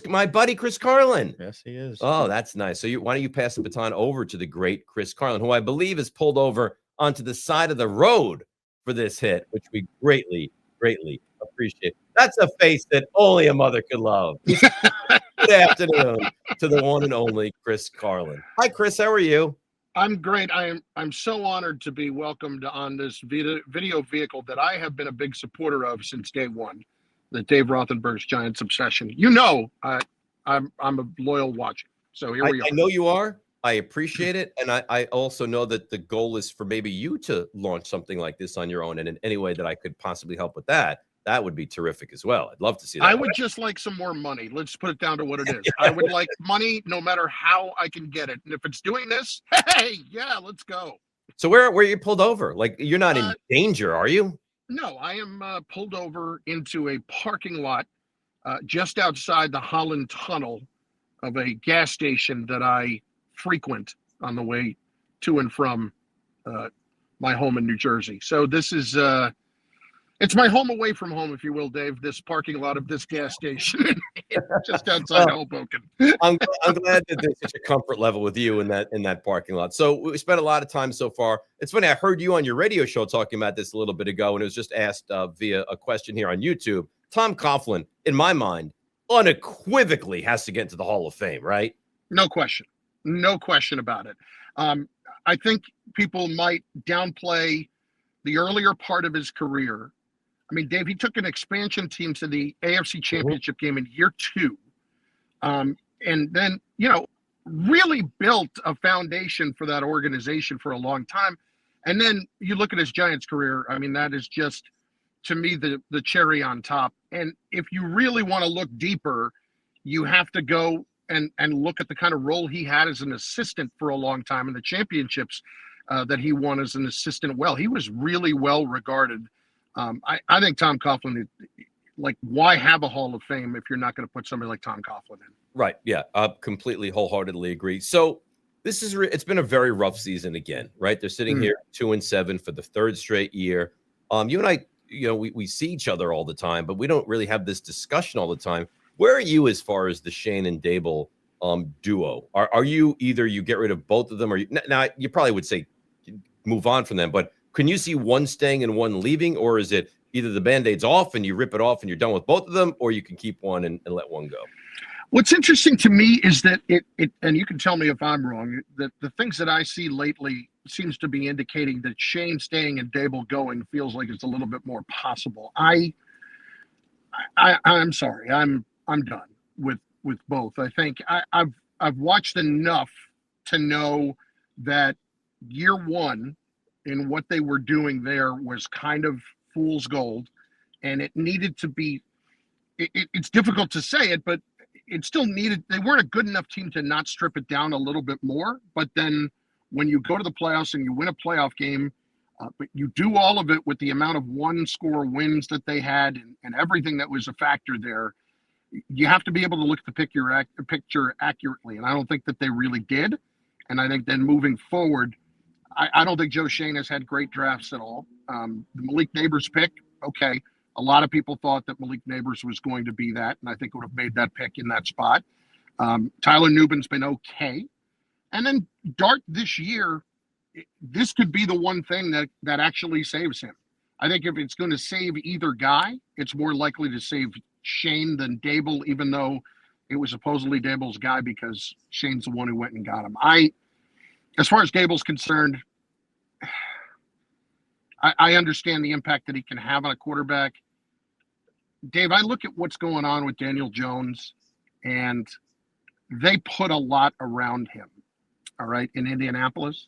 S1: My buddy Chris Carlin.
S2: Yes, he is.
S1: Oh, that's nice. So why don't you pass the baton over to the great Chris Carlin, who I believe is pulled over onto the side of the road for this hit, which we greatly appreciate. That's a face that only a mother could love. Good afternoon to the one and only Chris Carlin. Hi, Chris. How are you?
S4: I'm great. I'm so honored to be welcomed on this video vehicle that I have been a big supporter of since day one. The Dave Rothenberg's Giants Obsession. You know, I'm a loyal watcher. So here we are.
S1: I know you are. I appreciate it. And I also know that the goal is for maybe you to launch something like this on your own. And in any way that I could possibly help with that would be terrific as well. I'd love to see that.
S4: I would just like some more money. Let's put it down to what it is. I would like money no matter how I can get it. And if it's doing this, hey, yeah, let's go.
S1: So where are you pulled over? Like, you're not in danger, are you?
S4: No, I am pulled over into a parking lot just outside the Holland Tunnel of a gas station that I frequent on the way to and from my home in New Jersey. So this is it's my home away from home, if you will, Dave. This parking lot of this gas station just outside Hoboken.
S1: I'm glad that there's such a comfort level with you in that parking lot. So we spent a lot of time so far. It's funny, I heard you on your radio show talking about this a little bit ago, and it was just asked via a question here on YouTube. Tom Coughlin, in my mind, unequivocally has to get into the Hall of Fame, right?
S4: No question about it. I think people might downplay the earlier part of his career. I mean, Dave, he took an expansion team to the AFC Championship game in year 2. And then, really built a foundation for that organization for a long time. And then you look at his Giants career. I mean, that is just, to me, the cherry on top. And if you really want to look deeper, you have to go and look at the kind of role he had as an assistant for a long time in the championships that he won as an assistant. Well, he was really well regarded. I think Tom Coughlin, like, why have a Hall of Fame if you're not going to put somebody like Tom Coughlin in?
S1: Right. Yeah. I completely wholeheartedly agree. So it's been a very rough season again, right? They're sitting here 2-7 for the 3rd straight year. You and I, we see each other all the time, but we don't really have this discussion all the time. Where are you as far as the Shane and Dable duo? Are you either you get rid of both of them, or now you probably would say move on from them, but can you see one staying and one leaving, or is it either the Band-Aid's off and you rip it off and you're done with both of them, or you can keep one and let one go?
S4: What's interesting to me is that it and you can tell me if I'm wrong, that the things that I see lately seems to be indicating that Shane staying and Dable going feels like it's a little bit more possible. I'm sorry. I'm done with both. I think I've watched enough to know that year 1 in what they were doing there was kind of fool's gold, and it needed to be. It's difficult to say it, but it still needed. They weren't a good enough team to not strip it down a little bit more. But then when you go to the playoffs and you win a playoff game, but you do all of it with the amount of 1-score wins that they had and everything that was a factor there, you have to be able to look at the picture accurately. And I don't think that they really did. And I think then moving forward, I don't think Joe Shane has had great drafts at all. The Malik Neighbors pick, okay. A lot of people thought that Malik Neighbors was going to be that, and I think would have made that pick in that spot. Tyler Nubin's been okay. And then Dart this year, this could be the one thing that actually saves him. I think if it's going to save either guy, it's more likely to save Shane than Dable, even though it was supposedly Dable's guy because Shane's the one who went and got him. As far as Dable's concerned, I understand the impact that he can have on a quarterback. Dave, I look at what's going on with Daniel Jones, and they put a lot around him, all right, in Indianapolis.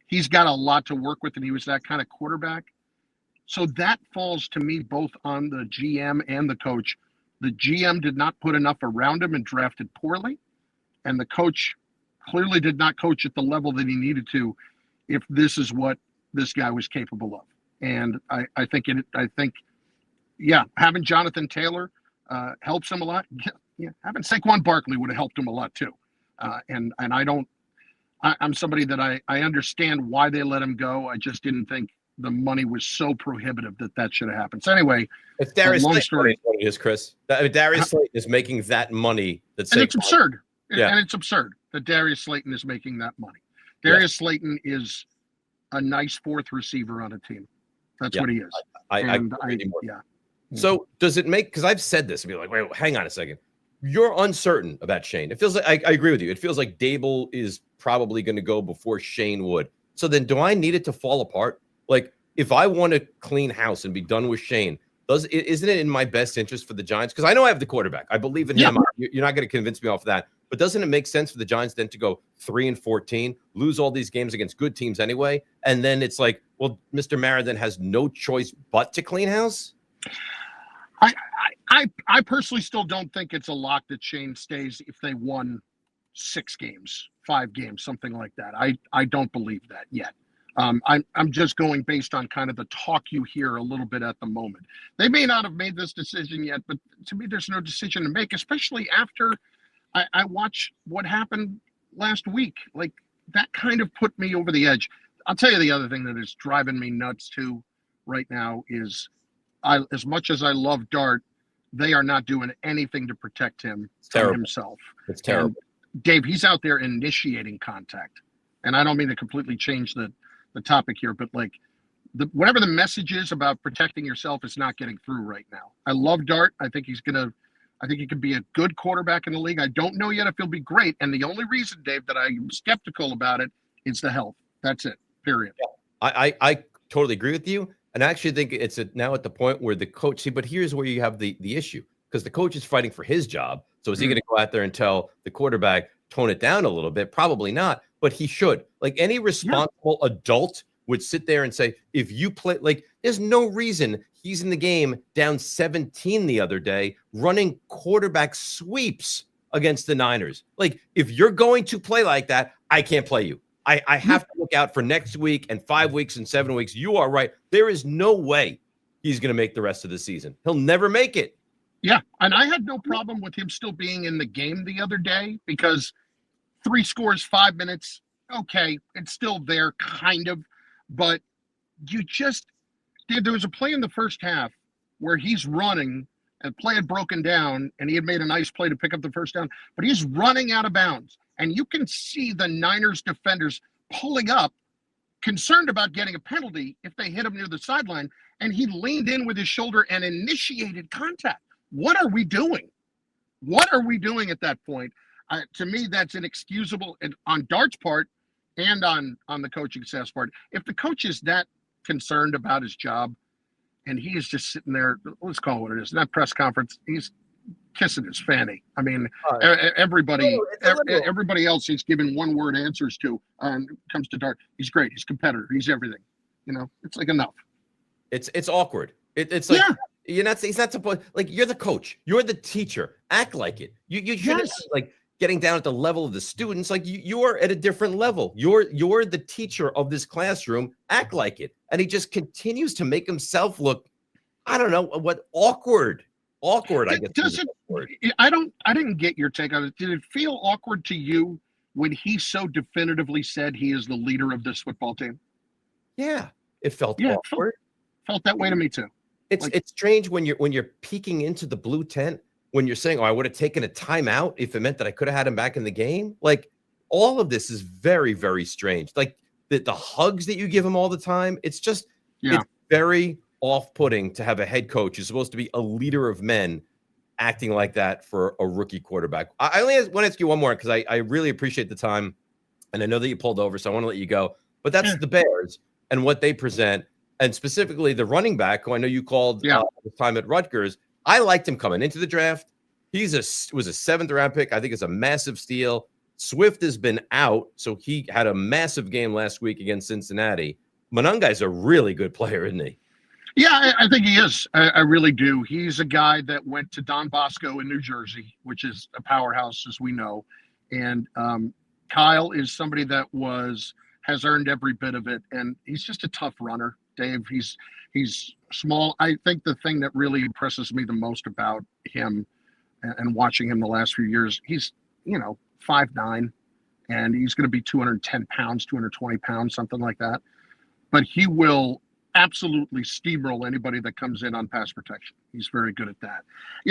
S4: He's got a lot to work with, and he was that kind of quarterback. So that falls to me both on the GM and the coach. The GM did not put enough around him and drafted poorly, and the coach clearly did not coach at the level that he needed to if this is what this guy was capable of. And I think having Jonathan Taylor helps him a lot. Yeah, having Saquon Barkley would have helped him a lot too. And I'm somebody that I understand why they let him go. I just didn't think the money was so prohibitive that should have happened. So anyway,
S1: it's Darius
S4: long
S1: Slayton
S4: story.
S1: what it is, Chris. Darius Slayton is making that money. That's
S4: And it's absurd.
S1: Yeah.
S4: And it's absurd that Darius Slayton is making that money. Darius Slayton is a nice fourth receiver on a team. That's what he is.
S1: Yeah. So does it make, because I've said this and be like, wait, hang on a second. You're uncertain about Shane. It feels like, I agree with you. It feels like Dable is probably going to go before Shane would. So then do I need it to fall apart? Like, if I want to clean house and be done with Shane, isn't it in my best interest for the Giants? Because I know I have the quarterback. I believe in him. You're not going to convince me off of that. But doesn't it make sense for the Giants then to go 3-14, lose all these games against good teams anyway? And then it's like, well, Mr. Mara then has no choice but to clean house?
S4: I personally still don't think it's a lock that Shane stays if they won 6 games, 5 games, something like that. I don't believe that yet. I'm just going based on kind of the talk you hear a little bit at the moment. They may not have made this decision yet, but to me, there's no decision to make, especially after I watched what happened last week. Like, that kind of put me over the edge. I'll tell you the other thing that is driving me nuts too right now is as much as I love Dart, they are not doing anything to protect him from himself.
S1: It's terrible.
S4: And Dave, he's out there initiating contact. And I don't mean to completely change the topic here, but like whatever the message is about protecting yourself is not getting through right now. I love Dart. I think he could be a good quarterback in the league. I don't know yet if he'll be great. And the only reason, Dave, that I'm skeptical about it is the health. That's it, period.
S1: Yeah. I totally agree with you. And I actually think it's now at the point where the coach, but here's where you have the issue, because the coach is fighting for his job. So is he going to go out there and tell the quarterback, tone it down a little bit? Probably not, but he should. Like, any responsible adult would sit there and say, if you play, like, there's no reason he's in the game down 17 the other day, running quarterback sweeps against the Niners. Like, if you're going to play like that, I can't play you. I have to look out for next week and 5 weeks and 7 weeks. You are right. There is no way he's going to make the rest of the season. He'll never make it.
S4: Yeah, and I had no problem with him still being in the game the other day, because 3 scores, 5 minutes, okay, it's still there, kind of. But there was a play in the first half where he's running, and play had broken down, and he had made a nice play to pick up the first down, but he's running out of bounds. And you can see the Niners defenders pulling up, concerned about getting a penalty if they hit him near the sideline, and he leaned in with his shoulder and initiated contact. What are we doing? What are we doing at that point? To me, that's inexcusable on Dart's part and on the coaching staff's part. If the coach is that concerned about his job and he is just sitting there, let's call it what it is, in that press conference, he's kissing his fanny. I mean, everybody else he's giving one-word answers to. It comes to Dart, he's great, he's a competitor, he's everything. You know, it's like enough.
S1: It's awkward. It's like he's not supposed, like, you're the coach, you're the teacher. Act like it. You shouldn't be, like, getting down at the level of the students. Like, you're at a different level. You're the teacher of this classroom. Act like it. And he just continues to make himself look, I don't know what, awkward. I guess.
S4: I didn't get your take on it. Did it feel awkward to you when he so definitively said he is the leader of this football team?
S1: Yeah, it felt awkward.
S4: Felt that way to me too.
S1: It's strange when you're peeking into the blue tent, when you're saying, oh, I would have taken a timeout if it meant that I could have had him back in the game. Like, all of this is very, very strange. Like, the hugs that you give him all the time, it's just it's very off-putting to have a head coach who's supposed to be a leader of men acting like that for a rookie quarterback. I only want to ask you one more because I really appreciate the time, and I know that you pulled over, so I want to let you go. But that's the Bears and what they present, and specifically the running back, who I know you called the time at Rutgers. I liked him coming into the draft. Was a 7th-round pick. I think it's a massive steal. Swift has been out, so he had a massive game last week against Cincinnati. Monangai's a really good player, isn't he?
S4: Yeah, I think he is. I really do. He's a guy that went to Don Bosco in New Jersey, which is a powerhouse, as we know. And Kyle is somebody that has earned every bit of it, and he's just a tough runner, Dave. He's small. I think the thing that really impresses me the most about him and watching him the last few years, he's 5'9", and he's going to be 210 pounds, 220 pounds, something like that. But he will absolutely steamroll anybody that comes in on pass protection. He's very good at that.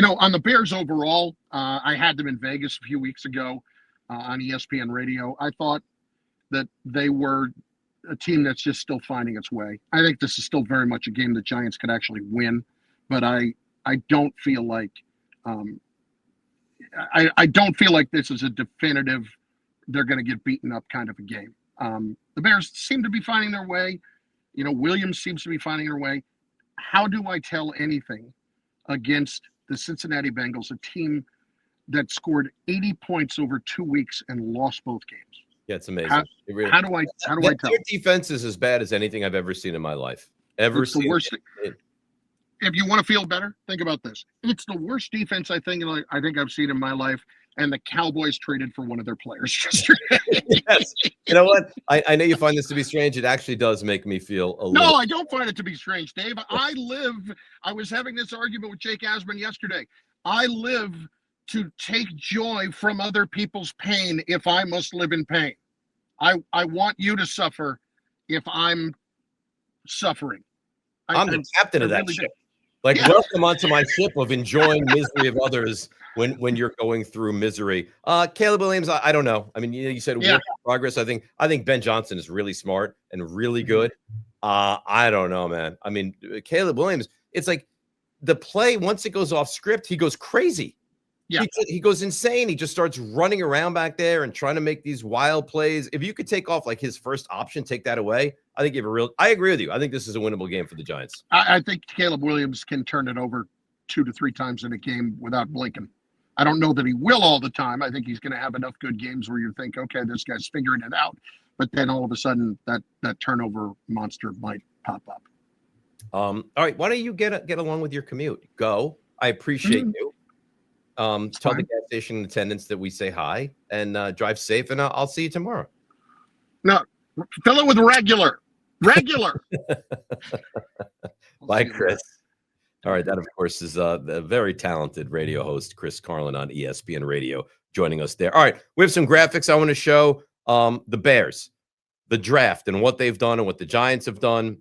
S4: On the Bears overall, I had them in Vegas a few weeks ago on ESPN radio. I thought that they were a team that's just still finding its way. I think this is still very much a game the Giants could actually win, but I don't feel like I don't feel like this is a definitive they're going to get beaten up kind of a game. The Bears seem to be finding their way. Williams seems to be finding her way. How do I tell anything against the Cincinnati Bengals, a team that scored 80 points over 2 weeks and lost both games?
S1: Yeah, it's amazing.
S4: How do I tell?
S1: Their defense is as bad as anything I've ever seen in my life.
S4: It's the worst thing. If you want to feel better, think about this. It's the worst defense I think I've seen in my life. And the Cowboys traded for one of their players yesterday.
S1: Yes. You know what? I know you find this to be strange. It actually does make me feel a little.
S4: No, I don't find it to be strange, Dave. I was having this argument with Jake Asman yesterday. I live to take joy from other people's pain if I must live in pain. I want you to suffer if I'm suffering.
S1: I'm the captain of that ship. Welcome onto my ship of enjoying misery of others when you're going through misery. Caleb Williams, I don't know. I mean, you said work in progress. I think Ben Johnson is really smart and really good. I don't know, man. I mean, Caleb Williams, it's like the play, once it goes off script, he goes crazy. Yeah. He goes insane. He just starts running around back there and trying to make these wild plays. If you could take off like his first option, take that away, I think I agree with you. I think this is a winnable game for the Giants.
S4: I think Caleb Williams can turn it over 2 to 3 times in a game without blinking. I don't know that he will all the time. I think he's going to have enough good games where you think, okay, this guy's figuring it out. But then all of a sudden that turnover monster might pop up.
S1: All right. Why don't you get along with your commute? Go. I appreciate you. Tell the gas station attendants that we say hi and drive safe, and I'll see you tomorrow.
S4: No, fill it with regular.
S1: Bye, Chris. All right, that of course is the very talented radio host Chris Carlin on ESPN Radio joining us there. All right, we have some graphics I want to show. The Bears, the draft, and what they've done and what the Giants have done.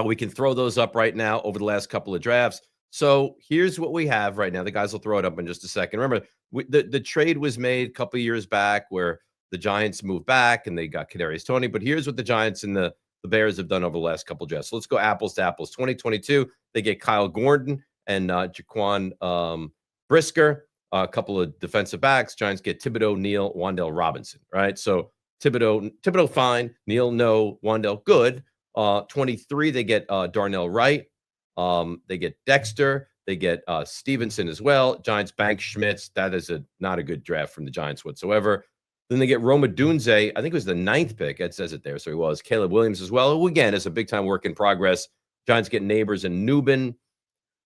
S1: We can throw those up right now over the last couple of drafts. So here's what we have right now. The guys will throw it up in just a second. Remember, the trade was made a couple of years back where the Giants moved back and they got Kadarius Toney. But here's what the Giants and the Bears have done over the last couple of drafts. So let's go apples to apples. 2022, they get Kyle Gordon and Jaquan Brisker, a couple of defensive backs. Giants get Thibodeau, Neal, Wan'Dale Robinson, right? So Thibodeau fine, Neal no, Wan'Dale good. 23, they get Darnell Wright. They get Dexter. They get Stevenson as well. Giants bank Schmitz. That is not a good draft from the Giants whatsoever. Then they get Roma Dunze. I think it was the 9th pick. It says it there. So he was. Caleb Williams as well, who again is a big-time work in progress. Giants get Neighbors and Nubin.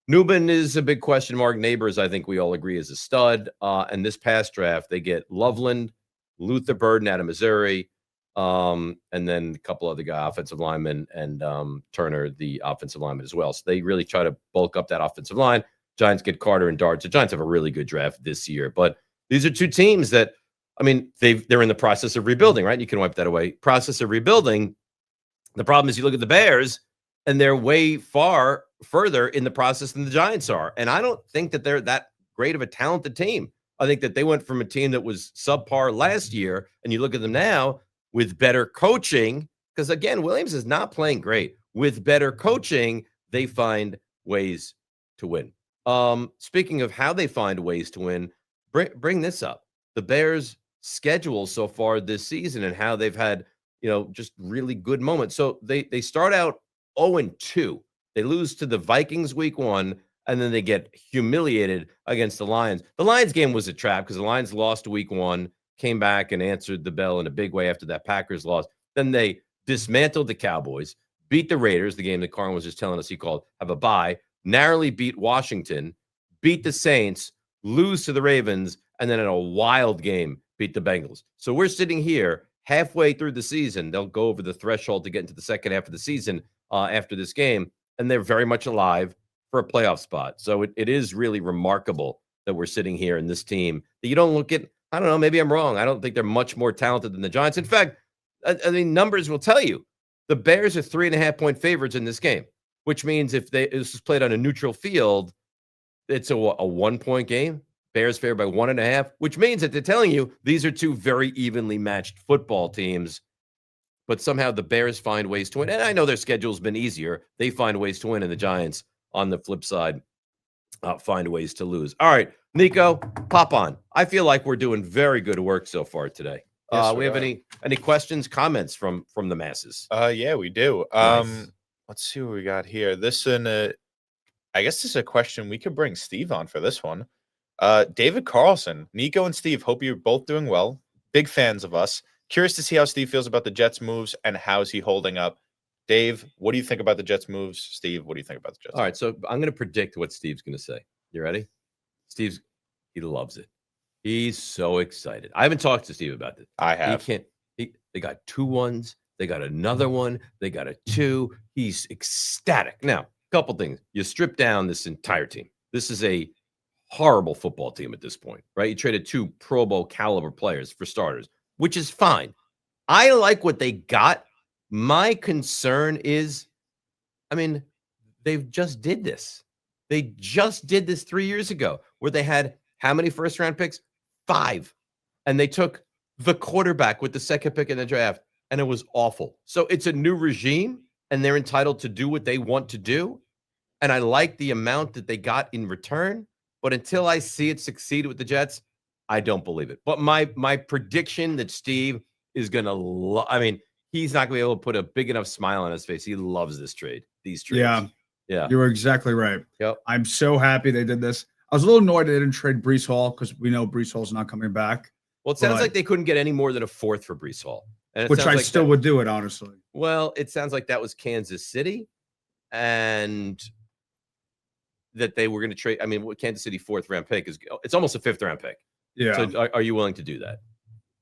S1: Nubin is a big question mark. Neighbors, I think we all agree, is a stud. And this past draft, they get Loveland, Luther Burden out of Missouri, and then a couple other offensive linemen, and Turner, the offensive lineman as well. So they really try to bulk up that offensive line. Giants get Carter and Dart. So Giants have a really good draft this year. But these are two teams that, I mean, they're in the process of rebuilding, right? You can wipe that away. Process of rebuilding. The problem is you look at the Bears, and they're way further in the process than the Giants are. And I don't think that they're that great of a talented team. I think that they went from a team that was subpar last year, and you look at them now with better coaching, because, again, Williams is not playing great. With better coaching, they find ways to win. Speaking of how they find ways to win, bring this up. The Bears' schedule so far this season and how they've had, just really good moments. So they start out 0-2. They lose to the Vikings week 1, and then they get humiliated against the Lions. The Lions game was a trap because the Lions lost week 1, came back and answered the bell in a big way after that Packers loss. Then they dismantled the Cowboys, beat the Raiders, the game that Carlin was just telling us he called, have a bye, narrowly beat Washington, beat the Saints, lose to the Ravens, and then in a wild game, beat the Bengals. So we're sitting here halfway through the season. They'll go over the threshold to get into the second half of the season after this game, and they're very much alive for a playoff spot. So it is really remarkable that we're sitting here in this team that you don't look at. I don't know, maybe I'm wrong. I don't think they're much more talented than the Giants. In fact, I mean, numbers will tell you the Bears are 3.5-point favorites in this game, which means if this is played on a neutral field, it's a 1-point game. Bears favored by 1.5, which means that they're telling you these are two very evenly matched football teams, but somehow the Bears find ways to win. And I know their schedule's been easier. They find ways to win, and the Giants, on the flip side, find ways to lose. All right, Nico, pop on. I feel like we're doing very good work so far today.
S2: Yes,
S1: we have any questions, comments from the masses?
S2: Yeah, we do.
S1: Nice.
S2: Let's see what we got here. I guess this is a question we could bring Steve on for this one. David Carlson, Nico and Steve, hope you're both doing well. Big fans of us. Curious to see how Steve feels about the Jets moves and how's he holding up. Dave, what do you think about the Jets moves? Steve, what do you think about the Jets?
S1: All right, so I'm going to predict what Steve's going to say. You ready? He loves it. He's so excited. I haven't talked to Steve about this.
S2: I have.
S1: They got 2 1s. They got another one. They got a 2. He's ecstatic. Now, a couple things. You strip down this entire team. This is a horrible football team at this point, right? You traded 2 Pro Bowl caliber players for starters, which is fine. I like what they got. My concern is, they've just did this. They just did this 3 years ago where they had how many first-round picks? 5. And they took the quarterback with the second pick in the draft, and it was awful. So it's a new regime, and they're entitled to do what they want to do. And I like the amount that they got in return. But until I see it succeed with the Jets, I don't believe it. But my prediction that Steve is going to he's not going to be able to put a big enough smile on his face. He loves these trades.
S3: Yeah. You were exactly right.
S1: Yep.
S3: I'm so happy they did this. I was a little annoyed they didn't trade Breece Hall because we know Breece Hall's not coming back.
S1: Well, it sounds like they couldn't get any more than a 4th for Breece Hall.
S3: Which I still would do it, honestly.
S1: Well, it sounds like that was Kansas City and that they were going to trade. Kansas City 4th round pick it's almost a 5th round pick.
S3: Yeah.
S1: So are you willing to do that?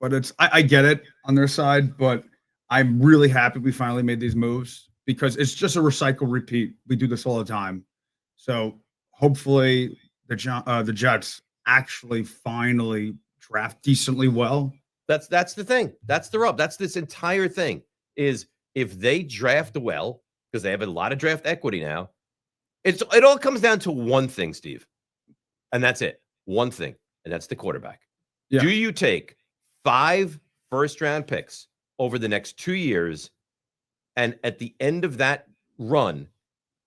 S3: But I get it on their side, but I'm really happy we finally made these moves because it's just a recycle repeat. We do this all the time. So hopefully the Jets actually finally draft decently well.
S1: That's the thing. That's the rub. That's this entire thing is if they draft well, because they have a lot of draft equity now, it all comes down to one thing, Steve. And that's it. One thing. And that's the quarterback. Yeah. Do you take 5 first-round picks over the next 2 years, and at the end of that run,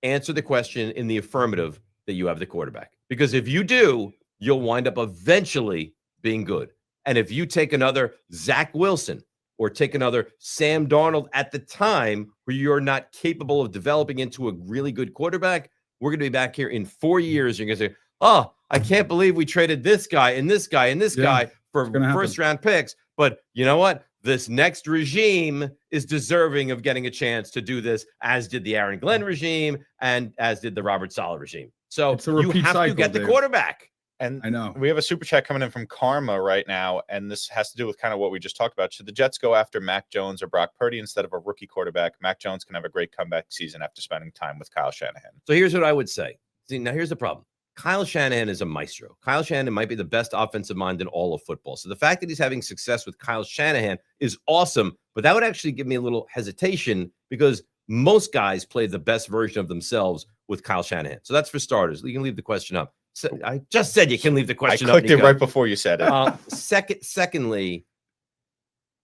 S1: answer the question in the affirmative that you have the quarterback? Because if you do, you'll wind up eventually being good. And if you take another Zach Wilson or take another Sam Darnold at the time where you're not capable of developing into a really good quarterback, we're going to be back here in 4 years. You're going to say, oh, I can't believe we traded this guy and this guy and this guy for first-round picks. But you know what? This next regime is deserving of getting a chance to do this, as did the Aaron Glenn regime and as did the Robert Saleh regime. So you have to get the quarterback.
S2: And
S3: I know
S2: we have a super chat coming in from Karma right now, and this has to do with kind of what we just talked about. Should the Jets go after Mac Jones or Brock Purdy instead of a rookie quarterback? Mac Jones can have a great comeback season after spending time with Kyle Shanahan.
S1: So here's what I would say. See, now here's the problem. Kyle Shanahan is a maestro. Kyle Shanahan might be the best offensive mind in all of football. So the fact that he's having success with Kyle Shanahan is awesome, but that would actually give me a little hesitation because most guys play the best version of themselves with Kyle Shanahan. So that's for starters. You can leave the question up. So I just said you can leave the question up.
S2: I clicked it right before you said it.
S1: Secondly,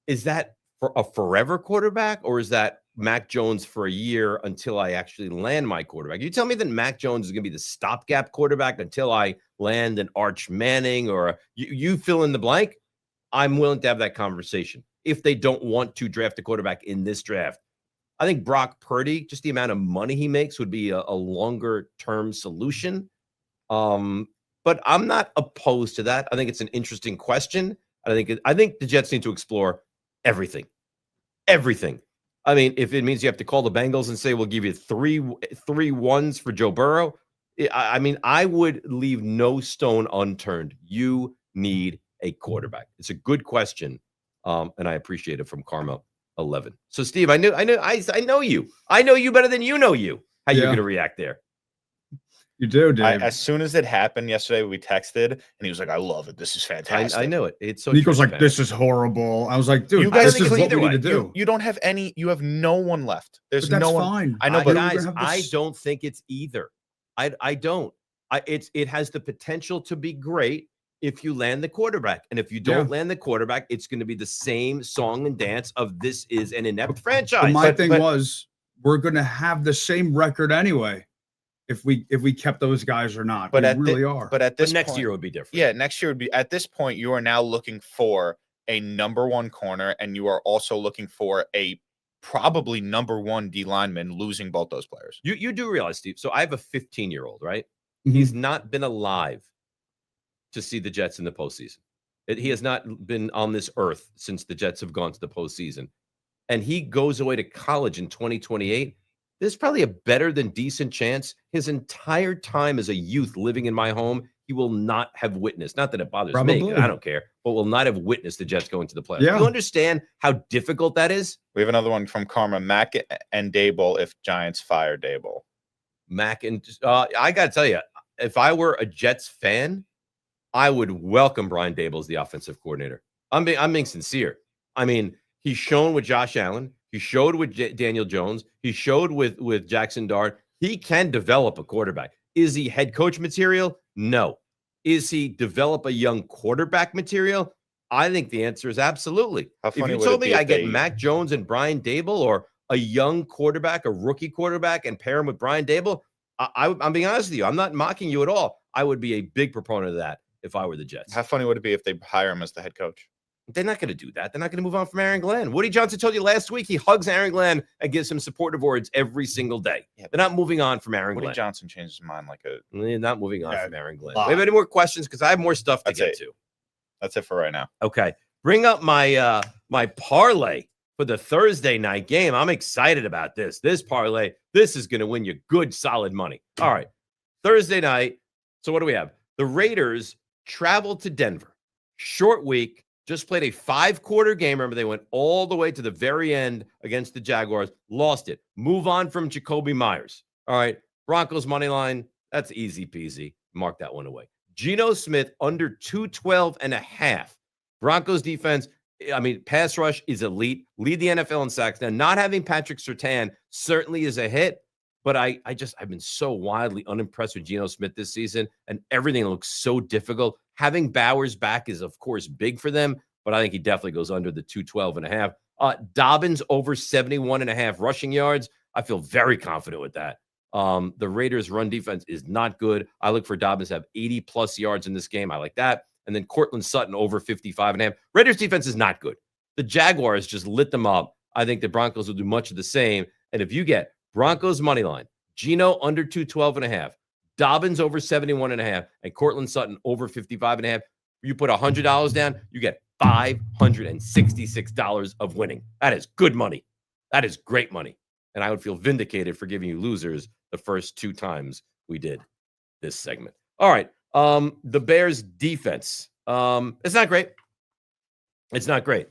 S1: is that for a forever quarterback or is that Mac Jones for a year until I actually land my quarterback. You tell me that Mac Jones is going to be the stopgap quarterback until I land an Arch Manning or you fill in the blank. I'm willing to have that conversation if they don't want to draft a quarterback in this draft. I think Brock Purdy, just the amount of money he makes, would be a longer term solution. But I'm not opposed to that. I think it's an interesting question. I think the Jets need to explore everything. Everything. I mean, if it means you have to call the Bengals and say we'll give you three ones for Joe Burrow, I mean, I would leave no stone unturned. You need a quarterback. It's a good question, and I appreciate it from Karma 11. So, Steve, I know you. I know you better than you know you. How you're going to react there?
S3: You do, Dave.
S2: As soon as it happened yesterday, we texted, and he was like, "I love it. This is fantastic."
S1: I know it. It's so.
S3: Nico's like, "This is horrible." I was like, "Dude,
S2: you guys
S3: this is what we need to do."
S2: You don't have any. You have no one left. There's
S3: but that's
S2: no one.
S3: fine.
S2: I know, but
S1: guys, I don't think it's either. I don't. It has the potential to be great if you land the quarterback, and if you don't land the quarterback, it's going to be the same song and dance of this is an inept franchise.
S3: But my thing was, we're going to have the same record anyway. If we kept those guys or not,
S2: but
S1: next year would be different.
S2: Yeah, next year would be. At this point, you are now looking for a number one corner, and you are also looking for a probably number one D lineman, losing both those players.
S1: You do realize, Steve. So I have a 15-year-old, right?
S3: Mm-hmm.
S1: He's not been alive to see the Jets in the postseason. He has not been on this earth since the Jets have gone to the postseason, and he goes away to college in 2028. There's probably a better than decent chance his entire time as a youth living in my home, he will not have witnessed. Not that it bothers me. I don't care. But will not have witnessed the Jets going to the playoffs.
S3: Yeah.
S1: You understand how difficult that is?
S2: We have another one from Karma. Mac and Dable if Giants fire Dable.
S1: Mac and I got to tell you, if I were a Jets fan, I would welcome Brian Dable as the offensive coordinator. I'm being sincere. I mean, he's shown with Josh Allen. He showed with Daniel Jones. He showed with Jackson Dart. He can develop a quarterback. Is he head coach material? No. Is he develop a young quarterback material? I think the answer is absolutely. If you told me I get Mac Jones and Brian Dable, or a young quarterback, a rookie quarterback, and pair him with Brian Dable, I'm being honest with you. I'm not mocking you at all. I would be a big proponent of that if I were the Jets.
S2: How funny would it be if they hire him as the head coach?
S1: They're not going to do that. They're not going to move on from Aaron Glenn. Woody Johnson told you last week he hugs Aaron Glenn and gives him supportive words every single day. Yeah, they're not moving on from Aaron Glenn.
S2: Woody Johnson changed his mind like a...
S1: They're not moving on from Aaron Glenn. Do we have any more questions? Because I have more stuff to get to.
S2: That's it for right now.
S1: Okay. Bring up my my parlay for the Thursday night game. I'm excited about this. This parlay, this is going to win you good, solid money. All right. Thursday night. So what do we have? The Raiders traveled to Denver. Short week. Just played a 5-quarter game. Remember, they went all the way to the very end against the Jaguars. Lost it. Move on from Jacoby Myers. All right. Broncos money line. That's easy peasy. Mark that one away. Geno Smith under 212.5. Broncos defense, I mean, pass rush is elite. Lead the NFL in sacks. Now, not having Patrick Surtain certainly is a hit, but I've been so wildly unimpressed with Geno Smith this season, and everything looks so difficult. Having Bowers back is, of course, big for them, but I think he definitely goes under the 212.5. Dobbins over 71.5 rushing yards. I feel very confident with that. The Raiders' run defense is not good. I look for Dobbins to have 80-plus yards in this game. I like that. And then Cortland Sutton over 55.5. Raiders' defense is not good. The Jaguars just lit them up. I think the Broncos will do much of the same. And if you get Broncos money line, Geno under 212.5, Dobbins over 71.5, and Cortland Sutton over 55.5, you put $100 down, you get $566 of winning. That is good money. That is great money. And I would feel vindicated for giving you losers the first 2 times we did this segment. All right. The Bears defense. It's not great. It's not great.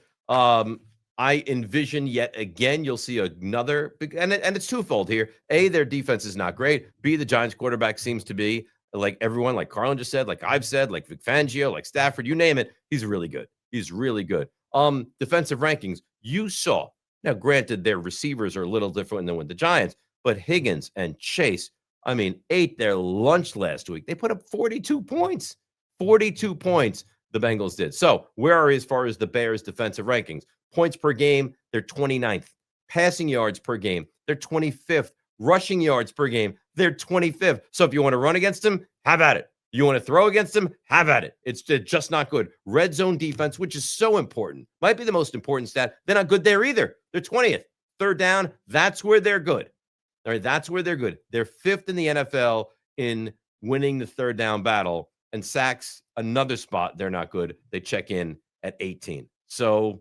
S1: I envision yet again, you'll see another big, and it's twofold here. A, their defense is not great. B, the Giants quarterback seems to be like everyone, like Carlin just said, like I've said, like Vic Fangio, like Stafford, you name it. He's really good. He's really good. Defensive rankings, you saw. Now, granted, their receivers are a little different than with the Giants, but Higgins and Chase, I mean, ate their lunch last week. They put up 42 points. 42 points the Bengals did. So where are we as far as the Bears defensive rankings? Points per game, they're 29th. Passing yards per game, they're 25th. Rushing yards per game, they're 25th. So if you want to run against them, have at it. You want to throw against them, have at it. It's just not good. Red zone defense, which is so important, might be the most important stat. They're not good there either. They're 20th. Third down, that's where they're good. All right, that's where they're good. They're 5th in the NFL in winning the third down battle. And sacks, another spot, they're not good. They check in at 18. So,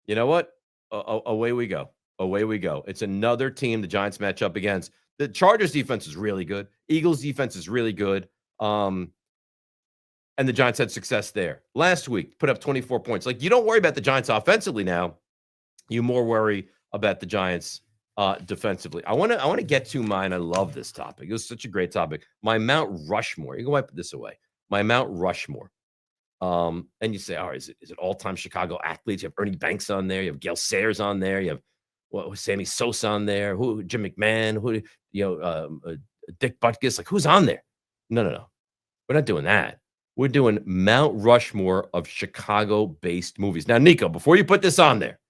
S1: you know what? Away we go. Away we go. It's another team the Giants match up against. The Chargers defense is really good. Eagles defense is really good. And the Giants had success there. Last week, put up 24 points. Like, you don't worry about the Giants offensively now. You more worry about the Giants defensively. I want to get to mine. I love this topic. It was such a great topic. My Mount Rushmore. You can wipe this away. My Mount Rushmore. And you say, all right, is it all-time Chicago athletes? You have Ernie Banks on there. You have Gale Sayers on there. You have Sammy Sosa on there. Who? Jim McMahon. Dick Butkus. Like, who's on there? No. We're not doing that. We're doing Mount Rushmore of Chicago-based movies. Now, Nico, before you put this on there,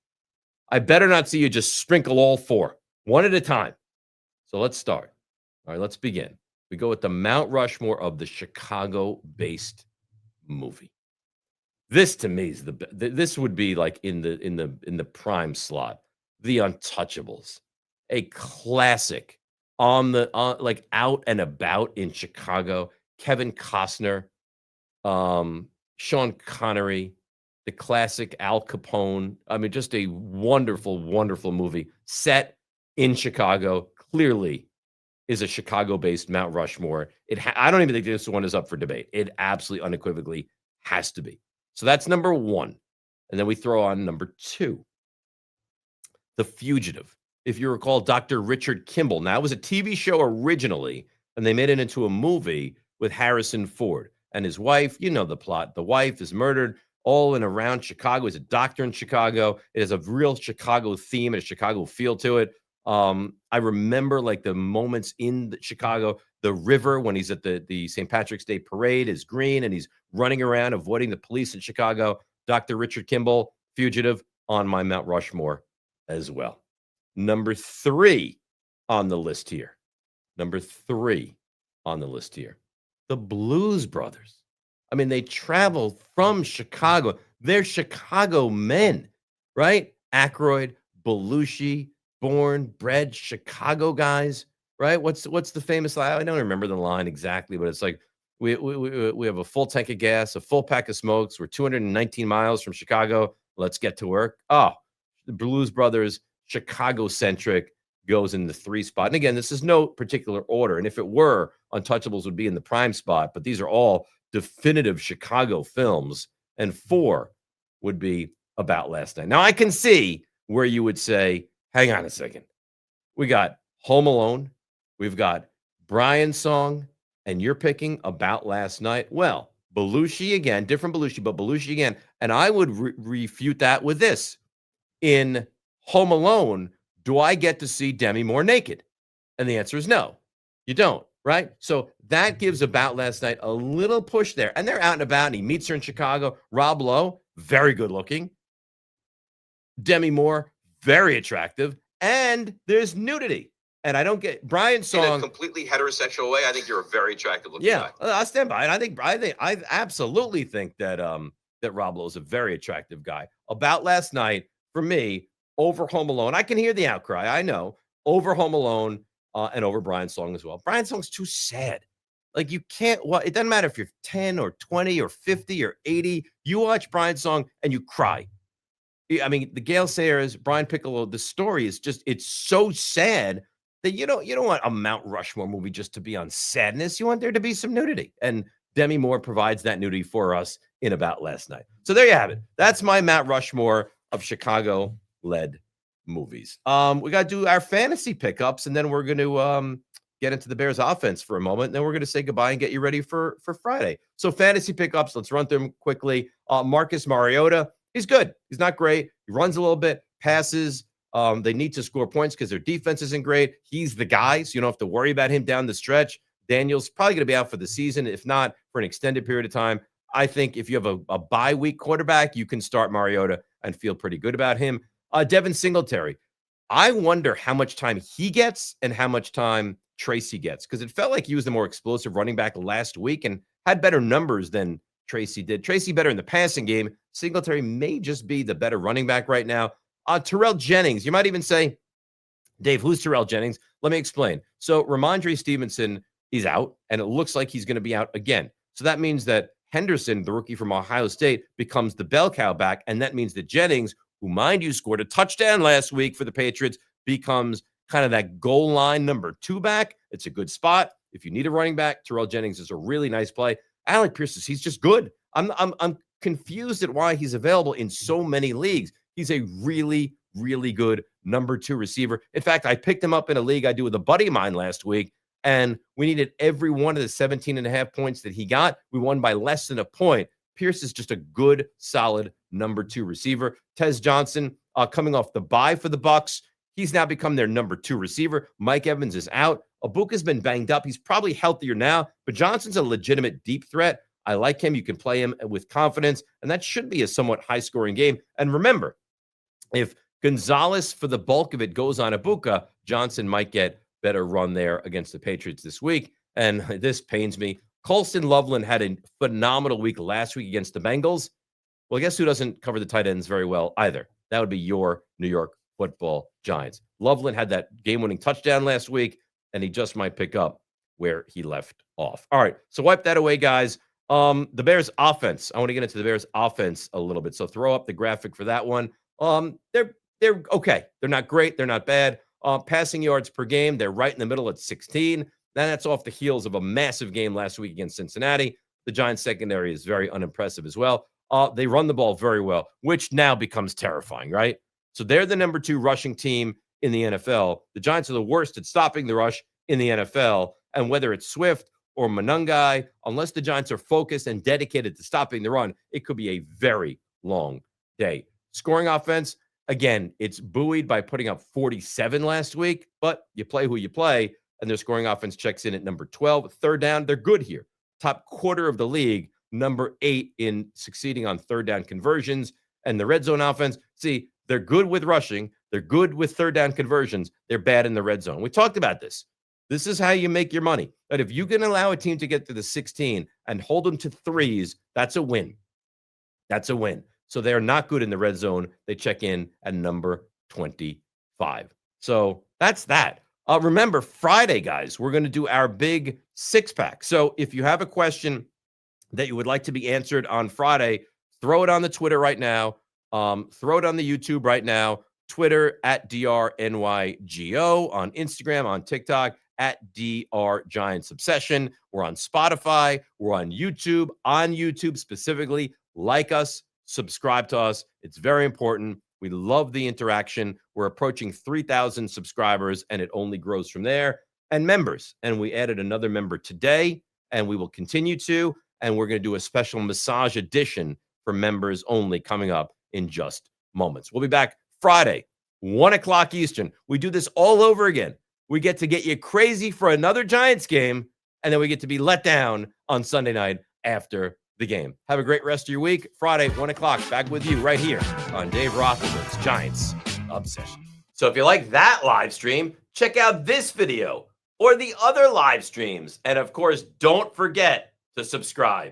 S1: I better not see you just sprinkle all four, one at a time. So let's start. All right, let's begin. We go with the Mount Rushmore of the Chicago-based movie. This to me is this would be like in the prime slot. The Untouchables, a classic like out and about in Chicago. Kevin Costner, Sean Connery, the classic Al Capone. I mean, just a wonderful, wonderful movie set in Chicago. Clearly is a Chicago-based Mount Rushmore. I don't even think this one is up for debate. It absolutely unequivocally has to be. So that's number one. And then we throw on number two, The Fugitive. If you recall, Dr. Richard Kimball. Now, it was a TV show originally, and they made it into a movie with Harrison Ford and his wife. You know the plot. The wife is murdered all in around Chicago. He's a doctor in Chicago. It has a real Chicago theme and a Chicago feel to it. I remember like the moments in Chicago, the river when he's at the St. Patrick's Day parade is green and he's running around avoiding the police in Chicago. Dr. Richard Kimball, Fugitive, on my Mount Rushmore as well. Number three on the list here. The Blues Brothers. I mean, they traveled from Chicago. They're Chicago men, right? Aykroyd, Belushi, born, bred Chicago guys, right? What's the famous line? I don't remember the line exactly, but it's like we have a full tank of gas, a full pack of smokes. We're 219 miles from Chicago. Let's get to work. Oh, the Blues Brothers, Chicago-centric, goes in the 3 spot. And again, this is no particular order. And if it were, Untouchables would be in the prime spot. But these are all definitive Chicago films. And 4 would be About Last Night. Now, I can see where you would say, hang on a second. We got Home Alone. We've got Brian's Song. And you're picking About Last Night. Well, Belushi again, different Belushi, but Belushi again. And I would refute that with this. In Home Alone, do I get to see Demi Moore naked? And the answer is no, you don't, right? So that gives About Last Night a little push there. And they're out and about, and he meets her in Chicago. Rob Lowe, very good looking. Demi Moore, very attractive. And there's nudity. And I don't get Brian's Song.
S5: In a completely heterosexual way, I think you're a very attractive looking guy.
S1: I'll stand by it. I absolutely think that that Rob Lowe is a very attractive guy. About Last Night, for me, over Home Alone. I can hear the outcry. I know. Over Home Alone and over Brian's Song as well. Brian's Song's too sad. Like, you can't. Well, it doesn't matter if you're 10 or 20 or 50 or 80. You watch Brian's Song and you cry. I mean, the Gale Sayers, Brian Piccolo, the story is just, it's so sad that you don't want a Mount Rushmore movie just to be on sadness. You want there to be some nudity. And Demi Moore provides that nudity for us in About Last Night. So there you have it. That's my Mount Rushmore of Chicago-led movies. We got to do our fantasy pickups, and then we're going to get into the Bears offense for a moment. And then we're going to say goodbye and get you ready for Friday. So fantasy pickups, let's run through them quickly. Marcus Mariota, he's good. He's not great. He runs a little bit, passes. They need to score points because their defense isn't great. He's the guy, so you don't have to worry about him down the stretch. Daniel's probably going to be out for the season, if not for an extended period of time. I think if you have a bye week quarterback, you can start Mariota and feel pretty good about him. Devin Singletary, I wonder how much time he gets and how much time Tracy gets, because it felt like he was the more explosive running back last week and had better numbers than Tracy did. Tracy better in the passing game. Singletary may just be the better running back right now. Terrell Jennings, you might even say, Dave, who's Terrell Jennings? Let me explain. So Ramondre Stevenson is out, and it looks like he's going to be out again. So that means that Henderson, the rookie from Ohio State, becomes the bell cow back, and that means that Jennings, who, mind you, scored a touchdown last week for the Patriots, becomes kind of that goal line number 2 back. It's a good spot. If you need a running back, Terrell Jennings is a really nice play. Alec Pierce, he's just good. I'm confused at why he's available in so many leagues. He's a really, really good number 2 receiver. In fact, I picked him up in a league I do with a buddy of mine last week, and we needed every one of the 17.5 points that he got. We won by less than a point. Pierce is just a good, solid number 2 receiver. Tez Johnson, coming off the bye for the Bucks, he's now become their number 2 receiver. Mike Evans is out. Abuka's been banged up. He's probably healthier now, but Johnson's a legitimate deep threat. I like him. You can play him with confidence, and that should be a somewhat high-scoring game. And remember, if Gonzalez, for the bulk of it, goes on Abuka, Johnson might get better run there against the Patriots this week. And this pains me. Colston Loveland had a phenomenal week last week against the Bengals. Well, guess who doesn't cover the tight ends very well either? That would be your New York Football Giants. Loveland had that game-winning touchdown last week, and he just might pick up where he left off. All right, so wipe that away, guys. The Bears offense. I want to get into the Bears offense a little bit. So throw up the graphic for that one. They're okay. They're not great. They're not bad. Passing yards per game, they're right in the middle at 16. That's off the heels of a massive game last week against Cincinnati. The Giants secondary is very unimpressive as well. They run the ball very well, which now becomes terrifying, right? So they're the number 2 rushing team in the NFL. The Giants are the worst at stopping the rush in the NFL. And whether it's Swift or Monangai, unless the Giants are focused and dedicated to stopping the run, it could be a very long day. Scoring offense, again, it's buoyed by putting up 47 last week, but you play who you play, and their scoring offense checks in at number 12. Third down, they're good here. Top quarter of the league, number 8 in succeeding on third down conversions. And the red zone offense, see, they're good with rushing. They're good with third down conversions. They're bad in the red zone. We talked about this. This is how you make your money. That if you can allow a team to get to the 16 and hold them to 3s, that's a win. That's a win. So they're not good in the red zone. They check in at number 25. So that's that. Remember, Friday, guys, we're going to do our big 6-pack. So if you have a question that you would like to be answered on Friday, throw it on the Twitter right now. Throw it on the YouTube right now. Twitter at DRNYGO, on Instagram, on TikTok at DR Giants Obsession. We're on Spotify. We're on YouTube specifically. Like us, subscribe to us. It's very important. We love the interaction. We're approaching 3,000 subscribers, and it only grows from there. And members. And we added another member today, and we will continue to. And we're going to do a special massage edition for members only coming up in just moments. We'll be back Friday, 1 o'clock Eastern. We do this all over again. We get to get you crazy for another Giants game, and then we get to be let down on Sunday night after the game. Have a great rest of your week. Friday, 1 o'clock, back with you right here on Dave Rothenberg's Giants Obsession. So if you like that live stream, check out this video or the other live streams. And of course, don't forget to subscribe.